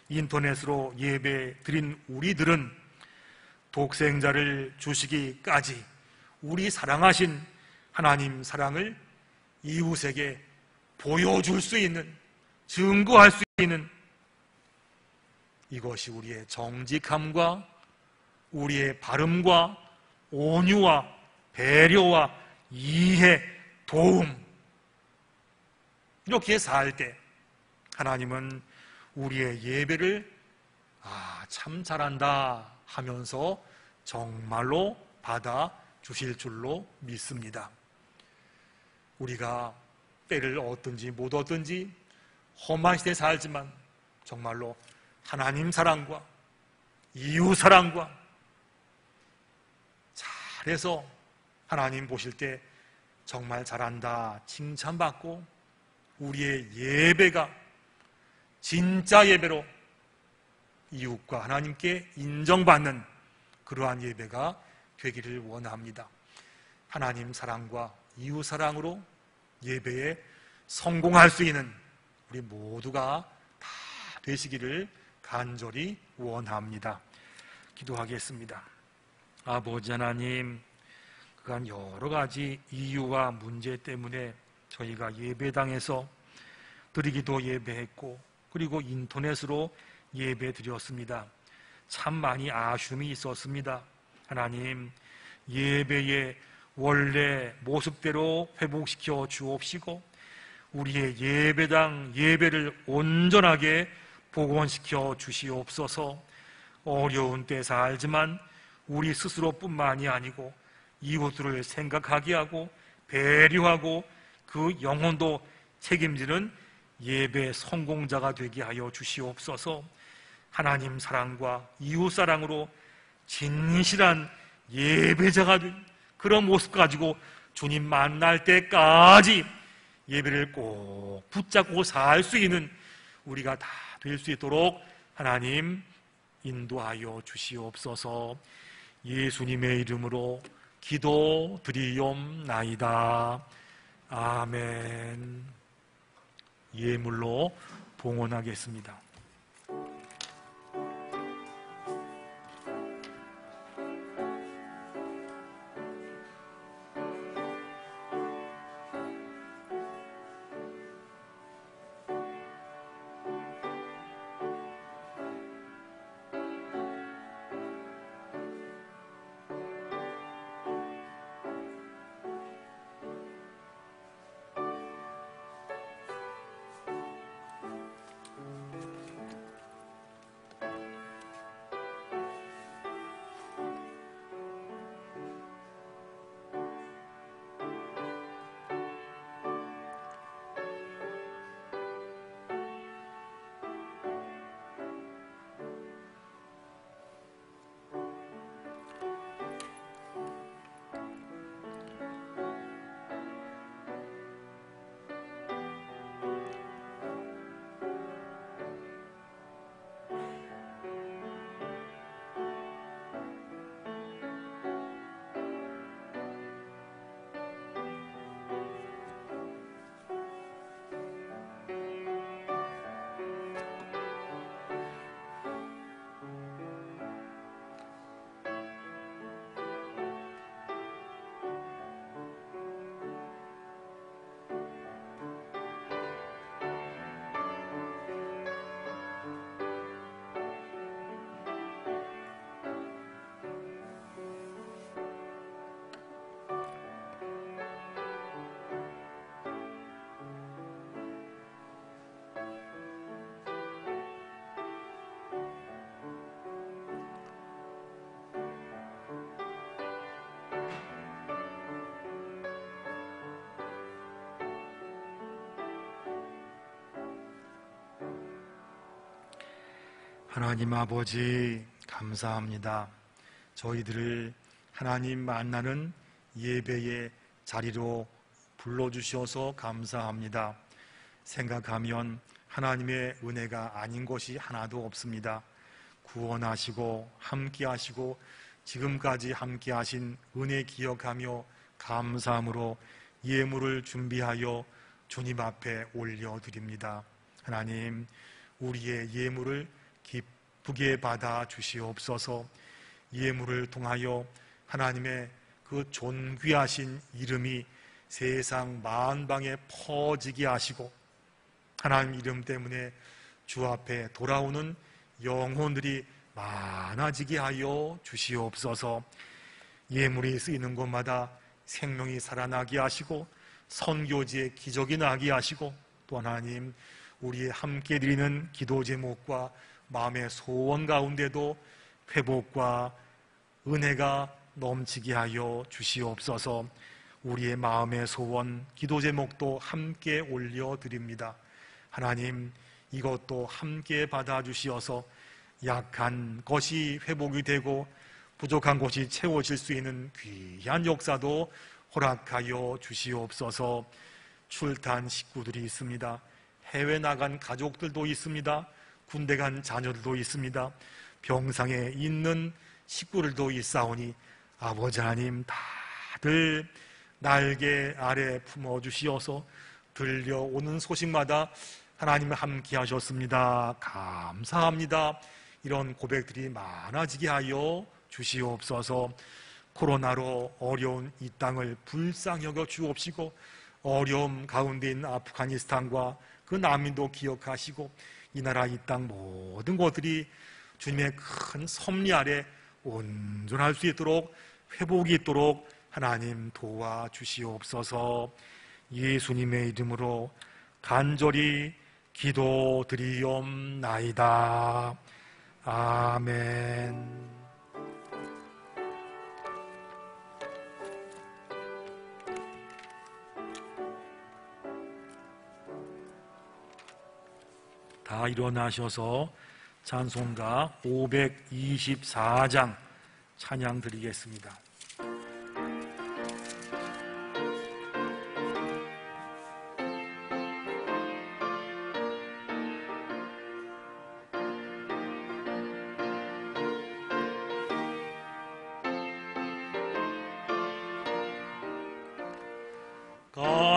인터넷으로 예배 드린 우리들은 독생자를 주시기까지 우리 사랑하신 하나님 사랑을 이웃에게 보여줄 수 있는, 증거할 수 있는, 이것이 우리의 정직함과 우리의 바름과 온유와 배려와 이해, 도움, 이렇게 살 때 하나님은 우리의 예배를 참 잘한다 하면서 정말로 받아주실 줄로 믿습니다. 우리가 때를 얻든지 못 얻든지 험한 시대에 살지만 정말로 하나님 사랑과 이웃 사랑과 잘해서 하나님 보실 때 정말 잘한다 칭찬받고 우리의 예배가 진짜 예배로 이웃과 하나님께 인정받는 그러한 예배가 되기를 원합니다. 하나님 사랑과 이웃 사랑으로 예배에 성공할 수 있는 우리 모두가 다 되시기를 간절히 원합니다. 기도하겠습니다. 아버지 하나님, 그간 여러 가지 이유와 문제 때문에 저희가 예배당에서 드리기도 예배했고 그리고 인터넷으로 예배 드렸습니다. 참 많이 아쉬움이 있었습니다. 하나님, 예배의 원래 모습대로 회복시켜 주옵시고 우리의 예배당 예배를 온전하게 복원시켜 주시옵소서. 어려운 때 살지만 우리 스스로뿐만이 아니고 이웃들을 생각하게 하고 배려하고 그 영혼도 책임지는 예배 성공자가 되게 하여 주시옵소서. 하나님 사랑과 이웃 사랑으로 진실한 예배자가 된 그런 모습 가지고 주님 만날 때까지 예배를 꼭 붙잡고 살 수 있는 우리가 다 될 수 있도록 하나님 인도하여 주시옵소서. 예수님의 이름으로 기도드리옵나이다. 아멘. 예물로 봉헌하겠습니다. 하나님 아버지, 감사합니다. 저희들을 하나님 만나는 예배의 자리로 불러주셔서 감사합니다. 생각하면 하나님의 은혜가 아닌 것이 하나도 없습니다. 구원하시고 함께하시고 지금까지 함께하신 은혜 기억하며 감사함으로 예물을 준비하여 주님 앞에 올려드립니다. 하나님, 우리의 예물을 기쁘게 받아 주시옵소서. 예물을 통하여 하나님의 그 존귀하신 이름이 세상 만방에 퍼지게 하시고 하나님 이름 때문에 주 앞에 돌아오는 영혼들이 많아지게 하여 주시옵소서. 예물이 쓰이는 곳마다 생명이 살아나게 하시고 선교지에 기적이 나게 하시고 또 하나님 우리의 함께 드리는 기도 제목과 마음의 소원 가운데도 회복과 은혜가 넘치게 하여 주시옵소서. 우리의 마음의 소원, 기도 제목도 함께 올려드립니다. 하나님, 이것도 함께 받아주시어서 약한 것이 회복이 되고 부족한 것이 채워질 수 있는 귀한 역사도 허락하여 주시옵소서. 출탄 식구들이 있습니다. 해외 나간 가족들도 있습니다. 군대 간 자녀들도 있습니다. 병상에 있는 식구들도 있사오니 아버지 하나님 다들 날개 아래 품어주시어서 들려오는 소식마다 하나님을 함께 하셨습니다. 감사합니다. 이런 고백들이 많아지게 하여 주시옵소서. 코로나로 어려운 이 땅을 불쌍히 여겨 주옵시고 어려움 가운데 있는 아프가니스탄과 그 난민도 기억하시고 이 나라 이 땅 모든 것들이 주님의 큰 섭리 아래 온전할 수 있도록 회복이 있도록 하나님 도와주시옵소서. 예수님의 이름으로 간절히 기도드리옵나이다. 아멘. 다 일어나셔서 찬송가 524장 찬양 드리겠습니다.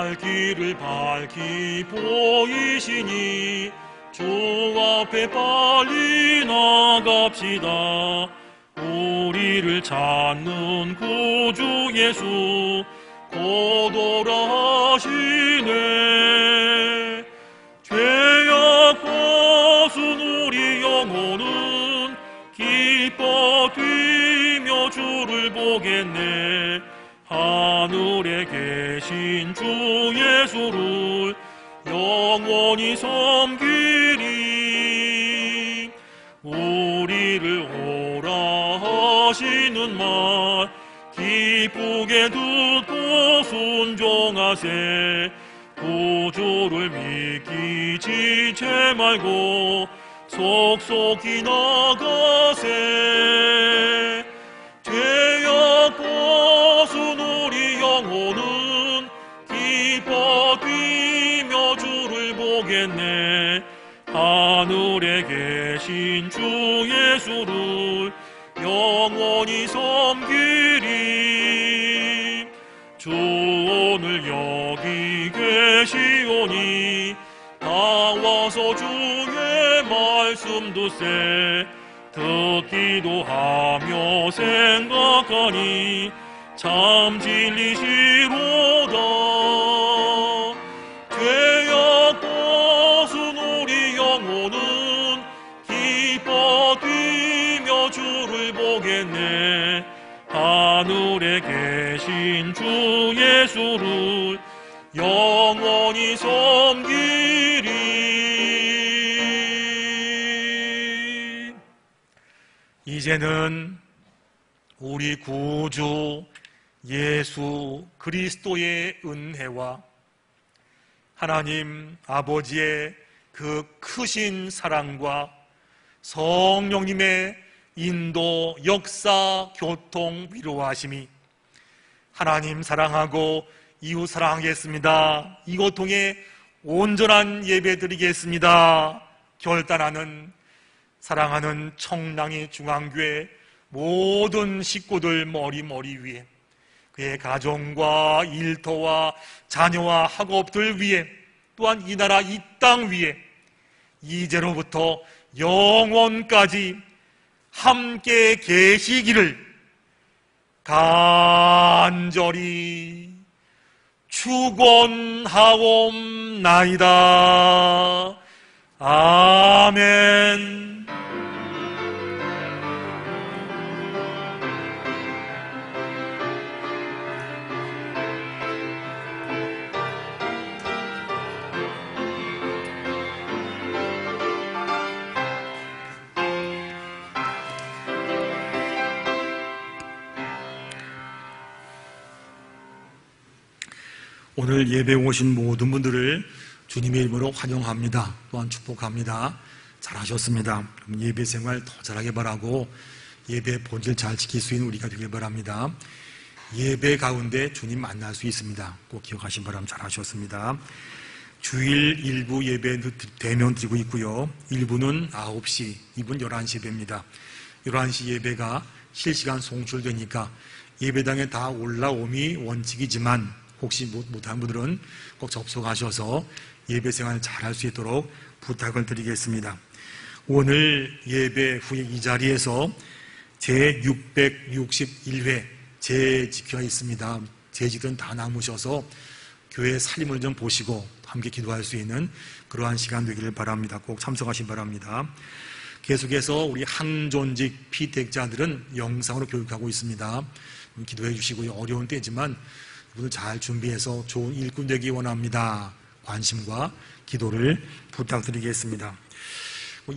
갈 길을 밝히 보이시니 주 앞에 빨리 나갑시다. 우리를 찾는 구주 예수 곧 오라하시네. 죄악 벗은 우리 영혼은 기뻐 뛰며 주를 보겠네. 하늘에 계신 주 예수를 영원히 섬기리. 우리를 오라 하시는 말 기쁘게 듣고 순종하세. 구주를 믿기 지체 말고 속속히 나가세. 죄악 벗은 우리 영혼은 기뻐 뛰며 주를 보겠네. 하늘에 계신 주 예수를 영원히 섬기리. 주 오늘 여기 계시오니 다 와서 주의 말씀 듣세. 듣기도 하며 생각하니 참 진리시로다. 죄악 벗은 우리 영혼은 기뻐 뛰며 주를 보겠네. 하늘에 계신 주 예수를 영원히 섬기리. 이제는 우리 구주 예수 그리스도의 은혜와 하나님 아버지의 그 크신 사랑과 성령님의 인도, 역사, 교통, 위로하심이 하나님 사랑하고 이웃 사랑하겠습니다. 이것 통해 온전한 예배 드리겠습니다. 결단하는 사랑하는 청량리 중앙교회 모든 식구들 머리 위에 그의 가정과 일터와 자녀와 학업들 위에 또한 이 나라 이 땅 위에 이제로부터 영원까지 함께 계시기를 간절히 축원하옵나이다. 아멘. 오늘 예배에 오신 모든 분들을 주님의 이름으로 환영합니다. 또한 축복합니다. 잘하셨습니다. 예배 생활 더 잘하게 바라고 예배 본질 잘 지킬 수 있는 우리가 되길 바랍니다. 예배 가운데 주님 만날 수 있습니다. 꼭 기억하신 바람 잘하셨습니다. 주일 일부 예배 대면 드리고 있고요. 1부는 9시, 2부는 11시 예배입니다. 11시 예배가 실시간 송출되니까 예배당에 다 올라옴이 원칙이지만 혹시 못한 분들은 꼭 접속하셔서 예배 생활 잘할 수 있도록 부탁을 드리겠습니다. 오늘 예배 후에 이 자리에서 제661회 재직회가 있습니다. 재직들은 다 남으셔서 교회 살림을 좀 보시고 함께 기도할 수 있는 그러한 시간 되기를 바랍니다. 꼭 참석하시기 바랍니다. 계속해서 우리 항존직 피택자들은 영상으로 교육하고 있습니다. 기도해 주시고요. 어려운 때지만 오늘 잘 준비해서 좋은 일꾼 되기 원합니다. 관심과 기도를 부탁드리겠습니다.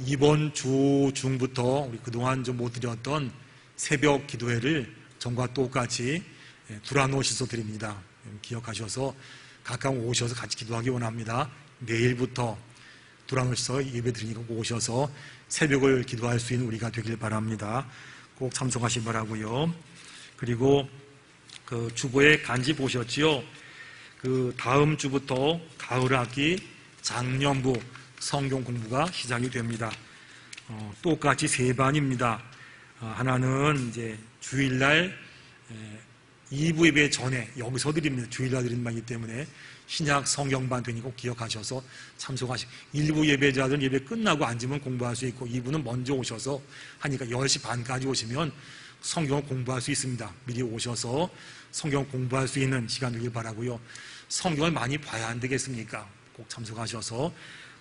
이번 주 중부터 우리 그동안 좀 못 드렸던 새벽 기도회를 전과 똑같이 두라노시서 드립니다. 기억하셔서 각각 오셔서 같이 기도하기 원합니다. 내일부터 두라노시서 예배 드리니까 오셔서 새벽을 기도할 수 있는 우리가 되길 바랍니다. 꼭 참석하시기 바라고요. 그리고 그 주보에 간지 보셨지요? 그 다음 주부터 가을 학기 작년부 성경 공부가 시작이 됩니다. 똑같이 세 반입니다. 하나는 이제 주일날 2부 예배 전에 여기서 드립니다. 주일날 드리는 바이기 때문에 신약 성경반 되니까 꼭 기억하셔서 참석하시고, 일부 예배자들은 예배 끝나고 앉으면 공부할 수 있고 2부는 먼저 오셔서 하니까 10시 반까지 오시면 성경을 공부할 수 있습니다. 미리 오셔서 성경 공부할 수 있는 시간 되길 바라고요. 성경을 많이 봐야 안 되겠습니까? 꼭 참석하셔서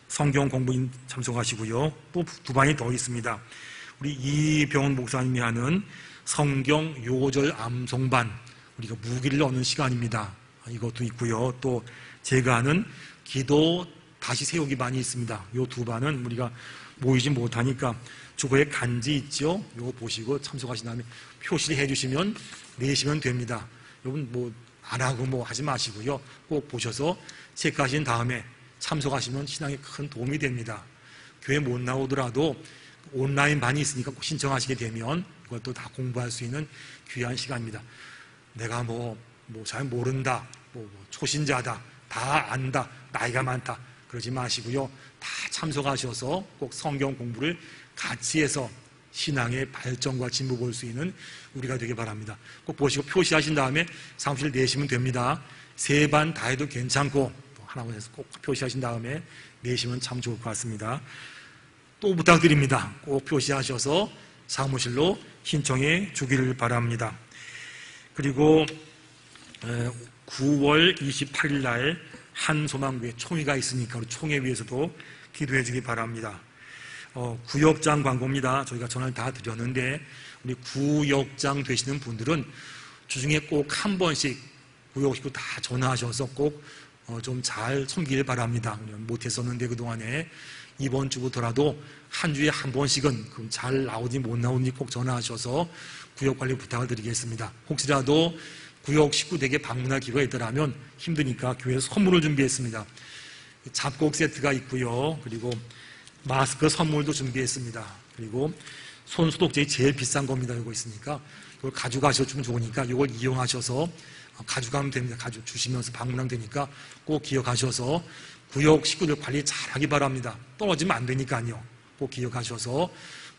성경 공부 참석하시고요. 또 두 반이 더 있습니다. 우리 이병훈 목사님이 하는 성경 요절 암송반, 우리가 무기를 얻는 시간입니다. 이것도 있고요. 또 제가 하는 기도 다시 세우기 반이 있습니다. 이 두 반은 우리가 모이지 못하니까 주거에 간지 있죠? 이거 보시고 참석하신 다음에 표시를 해주시면 내시면 됩니다. 여러분 뭐 안 하고 뭐 하지 마시고요. 꼭 보셔서 체크하신 다음에 참석하시면 신앙에 큰 도움이 됩니다. 교회 못 나오더라도 온라인 반이 있으니까 꼭 신청하시게 되면 이것도 다 공부할 수 있는 귀한 시간입니다. 내가 뭐 잘 모른다, 초신자다, 다 안다, 나이가 많다 그러지 마시고요. 다 참석하셔서 꼭 성경 공부를 같이 해서 신앙의 발전과 진보 볼 수 있는 우리가 되길 바랍니다. 꼭 보시고 표시하신 다음에 사무실 내시면 됩니다. 세 반 다 해도 괜찮고 하나만 해서 꼭 표시하신 다음에 내시면 참 좋을 것 같습니다. 또 부탁드립니다. 꼭 표시하셔서 사무실로 신청해 주기를 바랍니다. 그리고 9월 28일 날 한소망교회 총회가 있으니까 우리 총회 위해서도 기도해 주기 바랍니다. 구역장 광고입니다. 저희가 전화를 다 드렸는데 우리 구역장 되시는 분들은 주중에 꼭 한 번씩 구역식구 다 전화하셔서 꼭 좀 잘 섬기길 바랍니다. 못했었는데 그동안에 이번 주부터라도 한 주에 한 번씩은 그럼 잘 나오지 못 나오니 꼭 전화하셔서 구역관리 부탁을 드리겠습니다. 혹시라도 구역 식구댁에 방문할 기회가 있더라면 힘드니까 교회에서 선물을 준비했습니다. 잡곡 세트가 있고요. 그리고 마스크 선물도 준비했습니다. 그리고 손소독제이 제일 비싼 겁니다. 이거 있으니까 이걸 가져가셔주면 좋으니까 이걸 이용하셔서 가져가면 됩니다. 가져주시면서 방문하면 되니까 꼭 기억하셔서 구역 식구들 관리 잘하기 바랍니다. 떨어지면 안 되니까요. 꼭 기억하셔서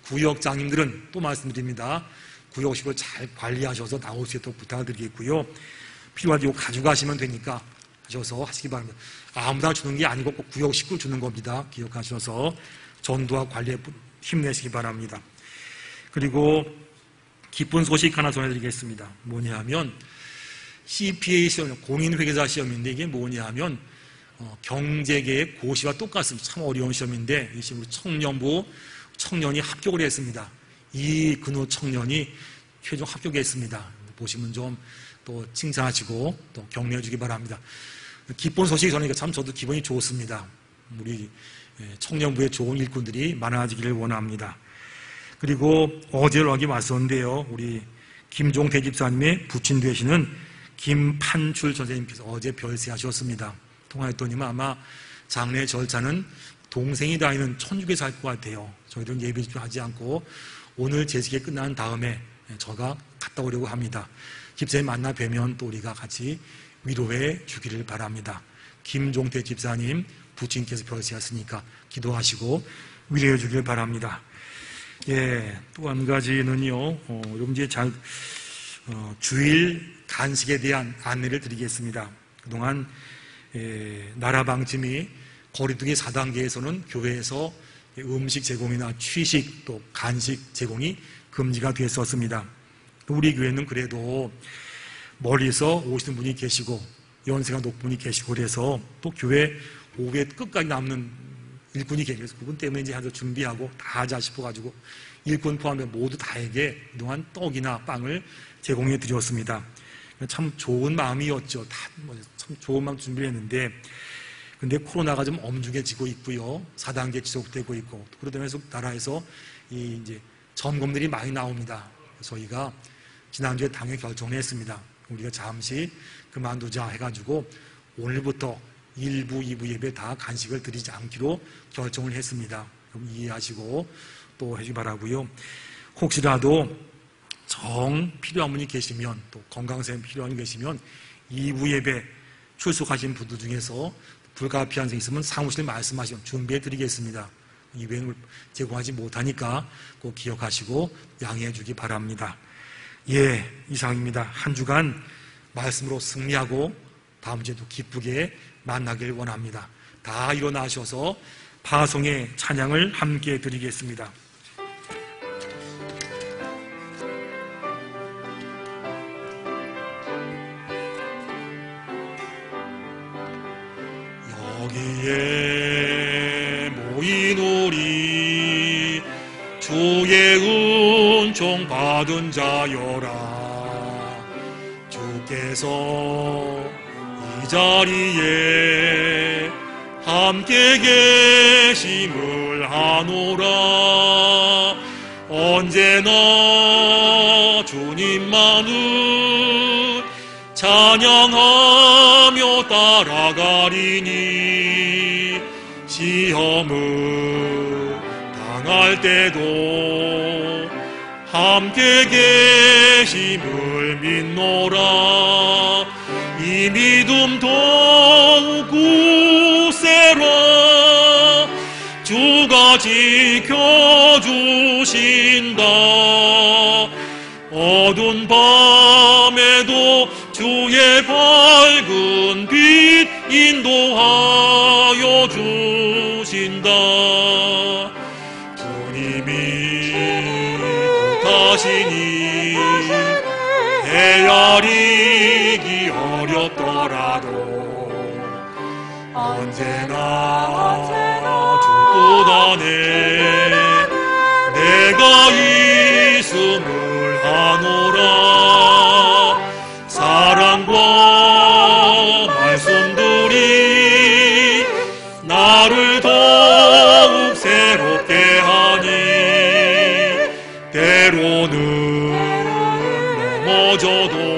구역장님들은 또 말씀드립니다. 구역 식구를 잘 관리하셔서 나올 수 있도록 부탁드리겠고요. 필요하지 이거 가져가시면 되니까 하셔서 하시기 바랍니다. 아무나 주는 게 아니고 꼭 구역 식구 주는 겁니다. 기억하셔서 전도와 관리에 힘내시기 바랍니다. 그리고 기쁜 소식 하나 전해드리겠습니다. 뭐냐 하면 CPA 시험, 공인회계사 시험인데 이게 뭐냐 하면 경제계의 고시와 똑같습니다. 참 어려운 시험인데 이 시험으로 청년부 청년이 합격을 했습니다. 이근호 청년이 최종 합격했습니다. 보시면 좀 또 칭찬하시고 또 격려해 주기 바랍니다. 기쁜 소식이 전하니까 참 저도 기분이 좋습니다. 우리 청년부의 좋은 일꾼들이 많아지기를 원합니다. 그리고 어제 연락이 왔었는데요. 우리 김종태 집사님의 부친 되시는 김판출 선생님께서 어제 별세하셨습니다. 통화했더니만 아마 장례 절차는 동생이 다니는 천주교에 살 것 같아요. 저희들은 예배 집중하지 않고 오늘 제식이 끝난 다음에 저가 갔다 오려고 합니다. 집사님 만나 뵈면 또 우리가 같이 위로해 주기를 바랍니다. 김종태 집사님 부친께서 별세하셨으니까 기도하시고 위로해 주기를 바랍니다. 예, 또 한 가지는요. 여러분 이제 주일 간식에 대한 안내를 드리겠습니다. 그동안 나라 방침이 거리두기 4단계에서는 교회에서 음식 제공이나 취식 또 간식 제공이 금지가 됐었습니다. 우리 교회는 그래도 멀리서 오시는 분이 계시고 연세가 높은 분이 계시고 그래서 또 교회 오후에 끝까지 남는 일꾼이 계셔서 그분 때문에 이제 하도 준비하고 다 하자 싶어가지고 일꾼 포함해 모두 다에게 그동안 떡이나 빵을 제공해 드렸습니다. 참 좋은 마음이었죠. 참 좋은 마음 준비를 했는데 근데 코로나가 좀 엄중해지고 있고요. 4단계 지속되고 있고 그러면서 나라에서 이제 점검들이 많이 나옵니다. 저희가 지난주에 당에 결정을 했습니다. 우리가 잠시 그만두자 해가지고 오늘부터 1부, 2부 예배 다 간식을 드리지 않기로 결정을 했습니다. 그럼 이해하시고 또 해주기 바라고요. 혹시라도 정 필요한 분이 계시면 또 건강상에 필요한 분이 계시면 2부 예배 출석하신 분들 중에서 불가피한 점 있으면 사무실에 말씀하시면 준비해 드리겠습니다. 이외에는 제공하지 못하니까 꼭 기억하시고 양해해 주기 바랍니다. 예, 이상입니다. 한 주간 말씀으로 승리하고 다음 주에도 기쁘게 만나길 원합니다. 다 일어나셔서 파송의 찬양을 함께 드리겠습니다. 여기에 모인 우리 주의 은총 받은 자여라. 주께서 이 자리에 함께 계심을 하노라. 언제나 주님만을 찬양하며 따라가리니 시험을 당할 때도 함께 계심을 믿노라. 이 믿음 더욱 굳세라. 주가 지켜주신다. 어두운 밤에도 주의 밝은 빛 인도하여 주신다. 주님이 뜻하시니 헤아리기 어렵더라도 언제나 주 뜻 안에 내가 있음을 하노라. 사랑과 말씀들이 나를 더욱 새롭게 하니 때로는 넘어져도